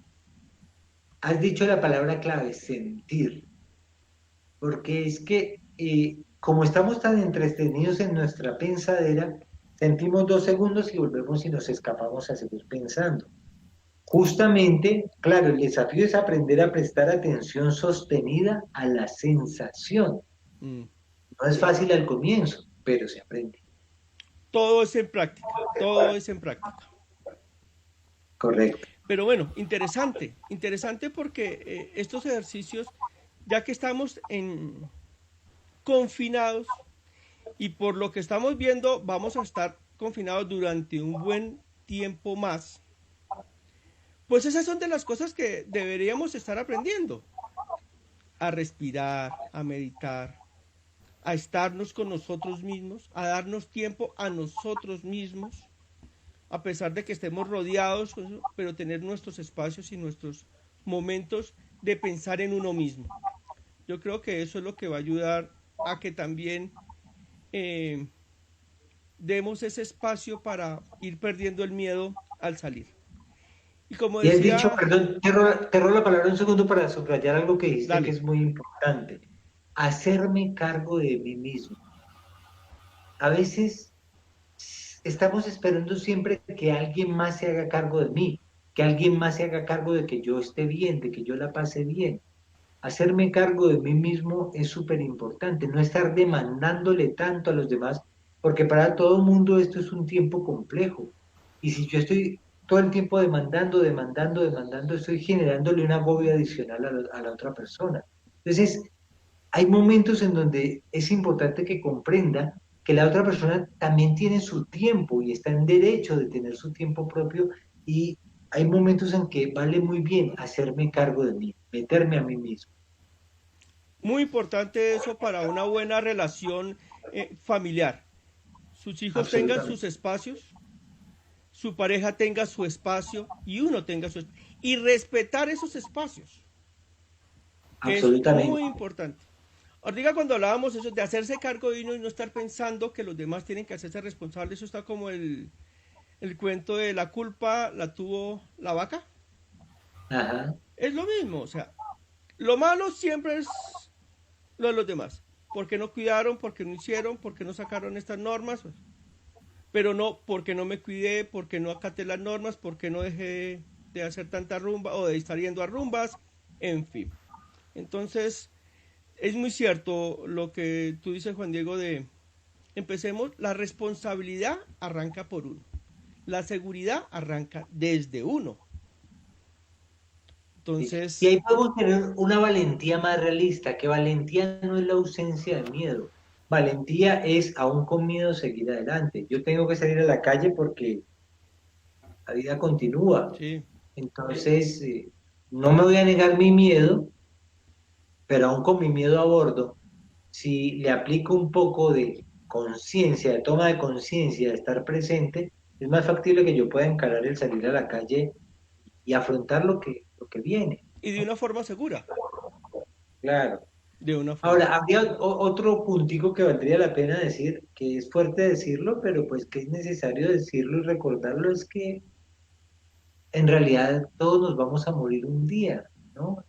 Has dicho la palabra clave, sentir. Porque es que como estamos tan entretenidos en nuestra pensadera, sentimos 2 segundos y volvemos y nos escapamos a seguir pensando. Justamente, claro, el desafío es aprender a prestar atención sostenida a la sensación. Mm. No es fácil al comienzo, pero se aprende. Todo es en práctica, todo es en práctica. Correcto. Pero bueno, interesante, interesante porque estos ejercicios, ya que estamos confinados y por lo que estamos viendo vamos a estar confinados durante un buen tiempo más, pues esas son de las cosas que deberíamos estar aprendiendo, a respirar, a meditar, a estarnos con nosotros mismos, a darnos tiempo a nosotros mismos, a pesar de que estemos rodeados, pero tener nuestros espacios y nuestros momentos de pensar en uno mismo. Yo creo que eso es lo que va a ayudar a que también eh, demos ese espacio para ir perdiendo el miedo al salir. Y como Y has dicho, decía, perdón, te robo la palabra un segundo para subrayar algo que dijiste que dale, es muy importante. Hacerme cargo de mí mismo. A veces estamos esperando siempre que alguien más se haga cargo de mí, que alguien más se haga cargo de que yo esté bien, de que yo la pase bien. Hacerme cargo de mí mismo es súper importante, no estar demandándole tanto a los demás, porque para todo el mundo esto es un tiempo complejo. Y si yo estoy todo el tiempo demandando, demandando, demandando, estoy generándole un agobio adicional a la otra persona. Entonces, hay momentos en donde es importante que comprenda que la otra persona también tiene su tiempo y está en derecho de tener su tiempo propio y hay momentos en que vale muy bien hacerme cargo de mí, meterme a mí mismo. muy importante eso para una buena relación familiar. Sus hijos tengan sus Absolutamente. espacios, su pareja tenga su espacio y uno tenga su espacio. Y respetar esos espacios, que es Absolutamente. muy importante. Ahorita cuando hablábamos eso de hacerse cargo de uno y no estar pensando que los demás tienen que hacerse responsables, eso está como el cuento de la culpa la tuvo la vaca. Ajá. Es lo mismo, o sea, lo malo siempre es lo de los demás. ¿por qué no cuidaron? ¿Por qué no hicieron? ¿Por qué no sacaron estas normas? Pero no, porque no me cuidé, porque no acaté las normas, porque no dejé de hacer tanta rumba o de estar yendo a rumbas, en fin. Entonces, es muy cierto lo que tú dices, Juan Diego, de empecemos, la responsabilidad arranca por uno, la seguridad arranca desde uno. Sí. Entonces, Y ahí podemos tener una valentía más realista, que valentía no es la ausencia de miedo. Valentía es, aún con miedo, seguir adelante. Yo tengo que salir a la calle porque la vida continúa. sí, Entonces, no me voy a negar mi miedo, pero aún con mi miedo a bordo, si le aplico un poco de conciencia, de toma de conciencia, de estar presente, es más factible que yo pueda encarar el salir a la calle y afrontar lo que viene, y de ¿no? una forma segura, Claro. de una forma Ahora, segura. habría otro puntico que valdría la pena decir, que es fuerte decirlo, pero pues que es necesario decirlo y recordarlo, es que en realidad todos nos vamos a morir un día, ¿no?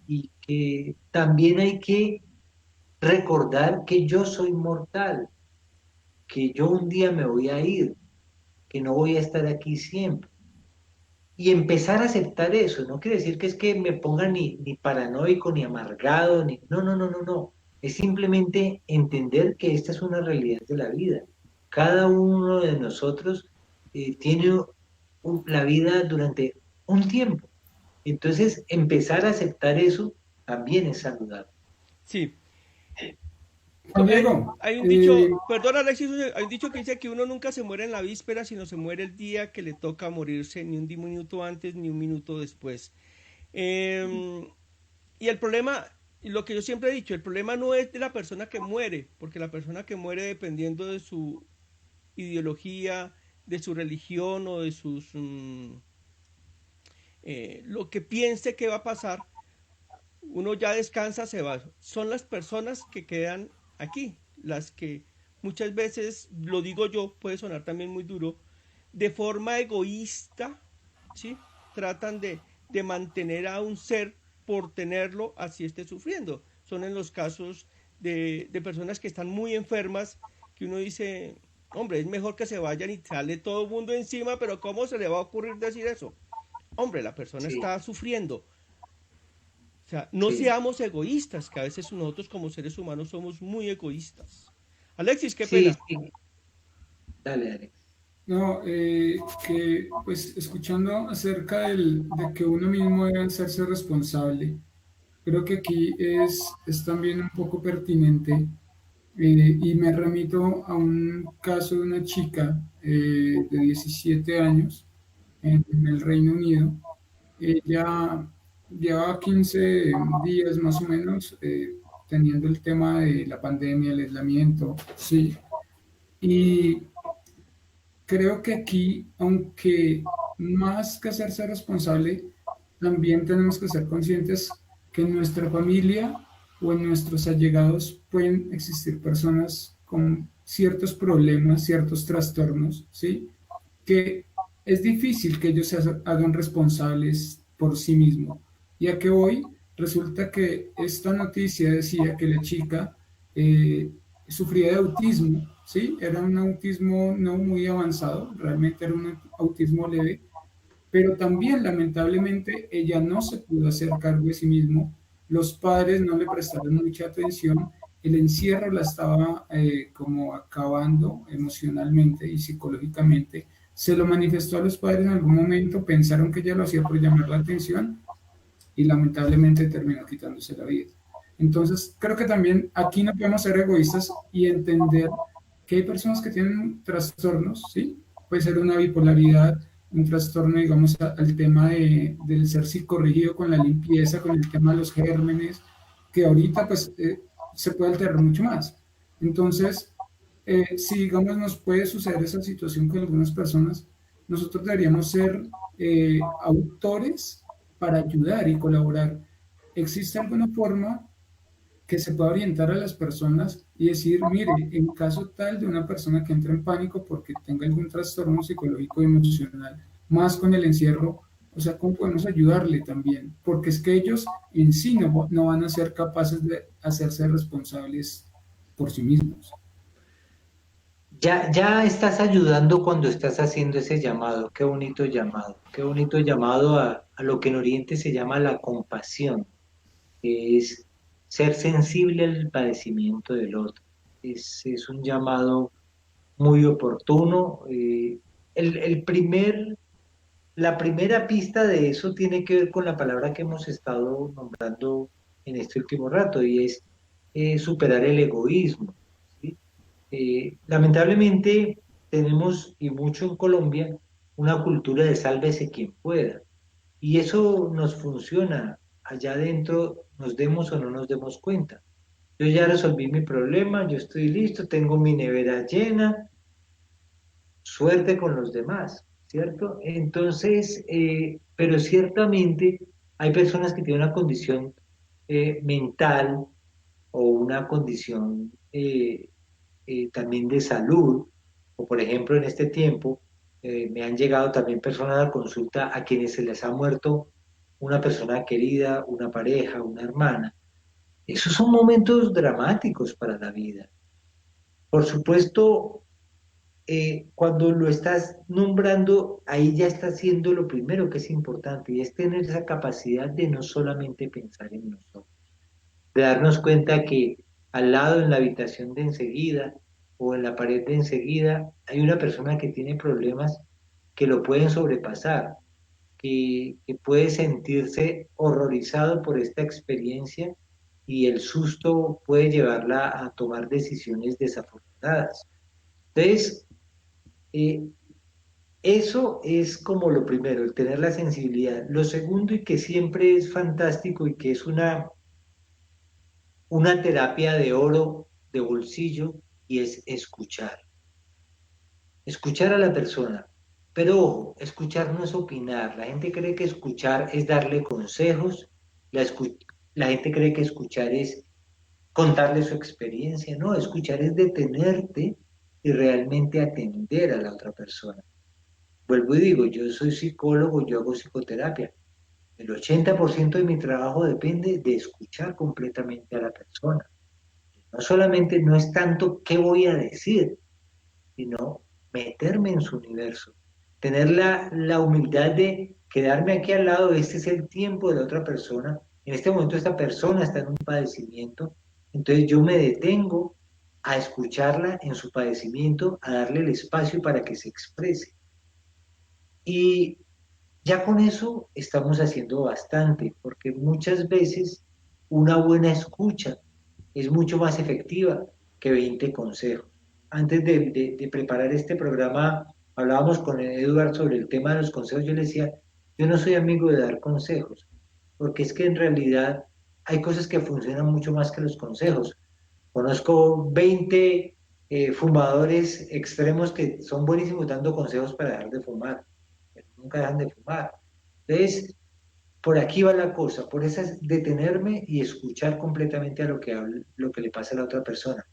Y que también hay que recordar que yo soy mortal, que yo un día me voy a ir, que no voy a estar aquí siempre. Y empezar a aceptar eso, no quiere decir que es que me ponga ni paranoico, ni amargado, ni... No, no, no, no, no. Es simplemente entender que esta es una realidad de la vida. Cada uno de nosotros tiene la vida durante un tiempo. Entonces, empezar a aceptar eso también es saludable. Sí, Juan Diego, hay un dicho, perdón Alexis, hay un dicho que dice que uno nunca se muere en la víspera, sino se muere el día que le toca morirse, ni un minuto antes, ni un minuto después. Eh, y el problema, y lo que yo siempre he dicho, el problema no es de la persona que muere, porque la persona que muere dependiendo de su ideología, de su religión o de sus lo que piense que va a pasar, uno ya descansa, se va. Son las personas que quedan aquí, las que muchas veces, lo digo yo, puede sonar también muy duro, de forma egoísta, ¿sí? Tratan de mantener a un ser por tenerlo así esté sufriendo. Son en los casos de personas que están muy enfermas, que uno dice, hombre, es mejor que se vayan y sale todo el mundo encima, pero ¿cómo se le va a ocurrir decir eso? Hombre, la persona Sí, está sufriendo. O sea, no sí, seamos egoístas, que a veces nosotros como seres humanos somos muy egoístas. Alexis, qué sí, pena. sí. Dale, Alex. no, que pues escuchando acerca de que uno mismo debe hacerse responsable, creo que aquí es también un poco pertinente y me remito a un caso de una chica de 17 años en el Reino Unido. Ella llevaba 15 días más o menos teniendo el tema de la pandemia, el aislamiento, sí. Y creo que aquí, aunque más que hacerse responsable, también tenemos que ser conscientes que en nuestra familia o en nuestros allegados pueden existir personas con ciertos problemas, ciertos trastornos, ¿sí? Que es difícil que ellos se hagan responsables por sí mismos, ya que hoy resulta que esta noticia decía que la chica eh, sufría de autismo, ¿sí? Era un autismo no muy avanzado, realmente era un autismo leve, pero también lamentablemente ella no se pudo hacer cargo de sí mismo, los padres no le prestaron mucha atención, el encierro la estaba como acabando emocionalmente y psicológicamente, se lo manifestó a los padres en algún momento, pensaron que ella lo hacía por llamar la atención y lamentablemente terminó quitándose la vida. Entonces, creo que también aquí no podemos ser egoístas y entender que hay personas que tienen trastornos, ¿sí? Puede ser una bipolaridad, un trastorno, digamos, al tema del ser psicorrígido con la limpieza, con el tema de los gérmenes, que ahorita pues se puede alterar mucho más. Entonces, si digamos nos puede suceder esa situación con algunas personas, nosotros deberíamos ser autores para ayudar y colaborar. ¿Existe alguna forma que se pueda orientar a las personas y decir, mire, en caso tal de una persona que entra en pánico porque tenga algún trastorno psicológico y emocional, más con el encierro, o sea, cómo podemos ayudarle también? Porque es que ellos en sí no van a ser capaces de hacerse responsables por sí mismos. Ya estás ayudando cuando estás haciendo ese llamado. Qué bonito llamado a lo que en Oriente se llama la compasión, que es ser sensible al padecimiento del otro. Es un llamado muy oportuno. El primer, la primera pista de eso tiene que ver con la palabra que hemos estado nombrando en este último rato y es superar el egoísmo. ¿Sí? Lamentablemente tenemos, y mucho en Colombia, una cultura de sálvese quien pueda. Y eso nos funciona allá adentro, nos demos o no nos demos cuenta. Yo ya resolví mi problema, yo estoy listo, tengo mi nevera llena, suerte con los demás, ¿cierto? Entonces, pero ciertamente hay personas que tienen una condición mental o una condición también de salud, o por ejemplo en este tiempo me han llegado también personas a consulta a quienes se les ha muerto una persona querida, una pareja, una hermana. Esos son momentos dramáticos para la vida. Por supuesto, cuando lo estás nombrando, ahí ya está haciendo lo primero que es importante, y es tener esa capacidad de no solamente pensar en nosotros, de darnos cuenta que al lado en la habitación de enseguida o en la pared de enseguida hay una persona que tiene problemas que lo pueden sobrepasar, que puede sentirse horrorizado por esta experiencia y el susto puede llevarla a tomar decisiones desafortunadas. Entonces, eh, eso es como lo primero, el tener la sensibilidad. Lo segundo y que siempre es fantástico y que es una terapia de oro de bolsillo y es escuchar. Escuchar a la persona. Pero ojo, escuchar no es opinar. La gente cree que escuchar es darle consejos. La gente cree que escuchar es contarle su experiencia. No, escuchar es detenerte y realmente atender a la otra persona. Vuelvo y digo, yo soy psicólogo, yo hago psicoterapia. El 80% de mi trabajo depende de escuchar completamente a la persona. No solamente no es tanto qué voy a decir, sino meterme en su universo. Tener la humildad de quedarme aquí al lado, este es el tiempo de la otra persona. En este momento esta persona está en un padecimiento, entonces yo me detengo a escucharla en su padecimiento, a darle el espacio para que se exprese. Y ya con eso estamos haciendo bastante, porque muchas veces una buena escucha es mucho más efectiva que 20 consejos. Antes de preparar este programa, hablábamos con Edward sobre el tema de los consejos. Yo le decía, yo no soy amigo de dar consejos, porque es que en realidad hay cosas que funcionan mucho más que los consejos. Conozco 20 fumadores extremos que son buenísimos dando consejos para dejar de fumar, pero nunca dejan de fumar. Entonces, por aquí va la cosa, por eso es detenerme y escuchar completamente a lo que le pasa a la otra persona.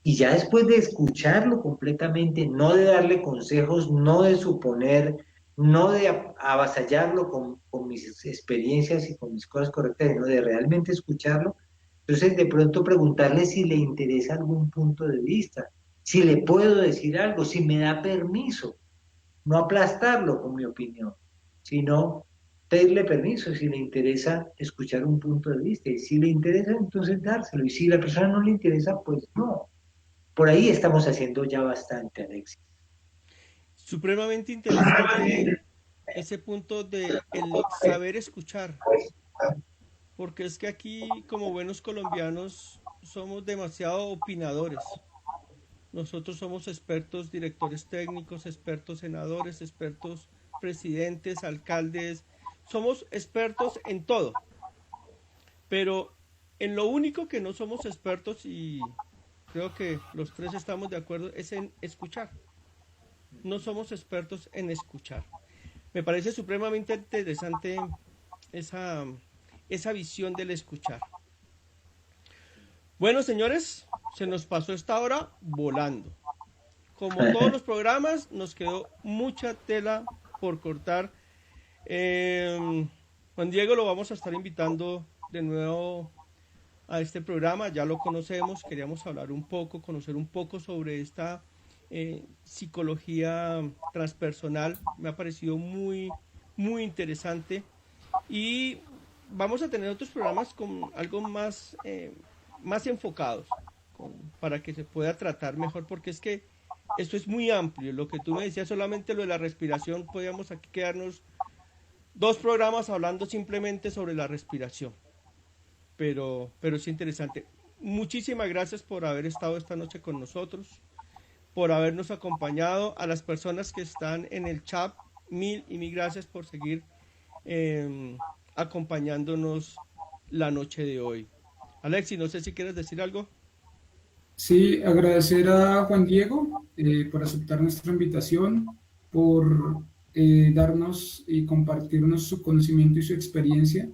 Y ya después de escucharlo completamente, no de darle consejos, no de suponer, no de avasallarlo con mis experiencias y con mis cosas correctas, sino de realmente escucharlo, entonces de pronto preguntarle si le interesa algún punto de vista, si le puedo decir algo, si me da permiso, no aplastarlo con mi opinión, sino pedirle permiso si le interesa escuchar un punto de vista. Y si le interesa, entonces dárselo. Y si la persona no le interesa, pues no. Por ahí estamos haciendo ya bastante, Alexis. Supremamente interesante ese punto de el saber escuchar, porque es que aquí como buenos colombianos somos demasiado opinadores. Nosotros somos expertos, directores técnicos, expertos senadores, expertos presidentes, alcaldes, somos expertos en todo, pero en lo único que no somos expertos, y creo que los tres estamos de acuerdo, es en escuchar. No somos expertos en escuchar. Me parece supremamente interesante esa, esa visión del escuchar. Bueno, señores, se nos pasó esta hora volando. Como todos los programas, nos quedó mucha tela por cortar. Juan Diego lo vamos a estar invitando de nuevo a este programa, ya lo conocemos, queríamos hablar un poco, conocer un poco sobre esta psicología transpersonal, me ha parecido muy interesante y vamos a tener otros programas con algo más enfocados para que se pueda tratar mejor, porque es que esto es muy amplio, lo que tú me decías solamente lo de la respiración, podíamos aquí quedarnos 2 programas hablando simplemente sobre la respiración, pero es interesante. Muchísimas gracias por haber estado esta noche con nosotros, por habernos acompañado, a las personas que están en el chat, mil y mil gracias por seguir acompañándonos la noche de hoy. Alexis, no sé si quieres decir algo. Sí, agradecer a Juan Diego por aceptar nuestra invitación, por darnos y compartirnos su conocimiento y su experiencia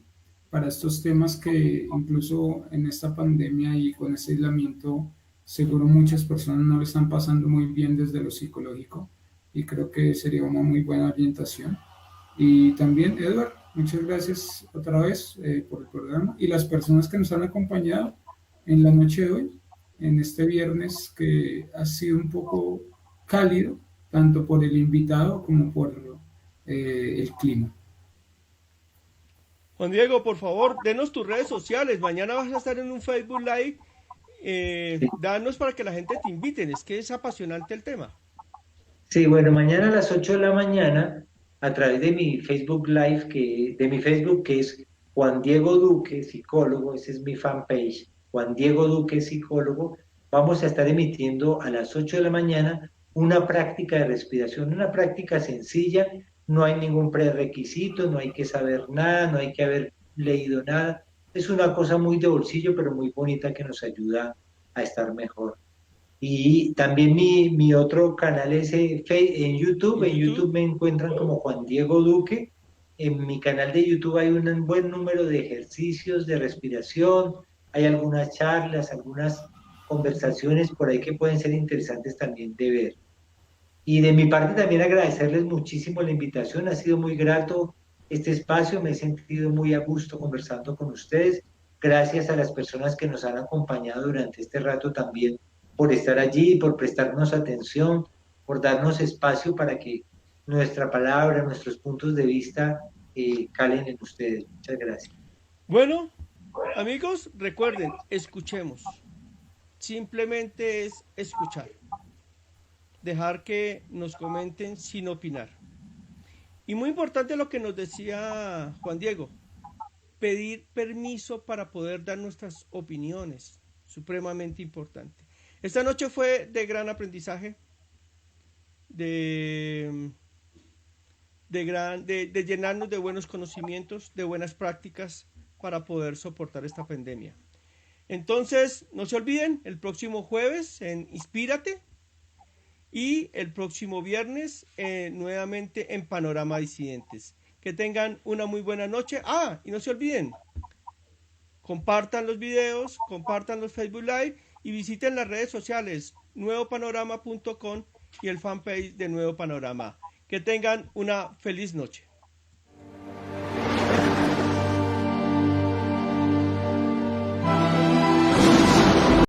para estos temas que incluso en esta pandemia y con este aislamiento seguro muchas personas no lo están pasando muy bien desde lo psicológico y creo que sería una muy buena orientación. Y también, Edward, muchas gracias otra vez por el programa y las personas que nos han acompañado en la noche de hoy, en este viernes que ha sido un poco cálido, tanto por el invitado como por el clima. Juan Diego, por favor, denos tus redes sociales. Mañana vas a estar en un Facebook Live. Sí. Danos para que la gente te inviten. Es que es apasionante el tema. Sí, bueno, mañana a las 8 de la mañana, a través de mi Facebook Live, de mi Facebook, que es Juan Diego Duque, psicólogo, ese es mi fanpage, Juan Diego Duque, psicólogo, vamos a estar emitiendo a las 8 de la mañana una práctica de respiración, una práctica sencilla, no hay ningún prerequisito, no hay que saber nada, no hay que haber leído nada, es una cosa muy de bolsillo, pero muy bonita que nos ayuda a estar mejor. Y también mi otro canal es en YouTube. En En YouTube. YouTube me encuentran como Juan Diego Duque. En mi canal de YouTube hay un buen número de ejercicios de respiración. Hay algunas charlas, algunas conversaciones por ahí que pueden ser interesantes también de ver. Y de mi parte también agradecerles muchísimo la invitación. Ha sido muy grato este espacio. Me he sentido muy a gusto conversando con ustedes. Gracias a las personas que nos han acompañado durante este rato también por estar allí, por prestarnos atención, por darnos espacio para que nuestra palabra, nuestros puntos de vista calen en ustedes. Muchas gracias. Bueno, amigos, recuerden, escuchemos. Simplemente es escuchar. Dejar que nos comenten sin opinar. Y muy importante lo que nos decía Juan Diego, pedir permiso para poder dar nuestras opiniones, supremamente importante. Esta noche fue de gran aprendizaje, de, de llenarnos de buenos conocimientos, de buenas prácticas para poder soportar esta pandemia. Entonces, no se olviden, el próximo jueves en Inspírate y el próximo viernes nuevamente en Panorama Disidentes. Que tengan una muy buena noche. Ah, y no se olviden, compartan los videos, compartan los Facebook Live y visiten las redes sociales nuevopanorama.com y el fanpage de Nuevo Panorama. Que tengan una feliz noche.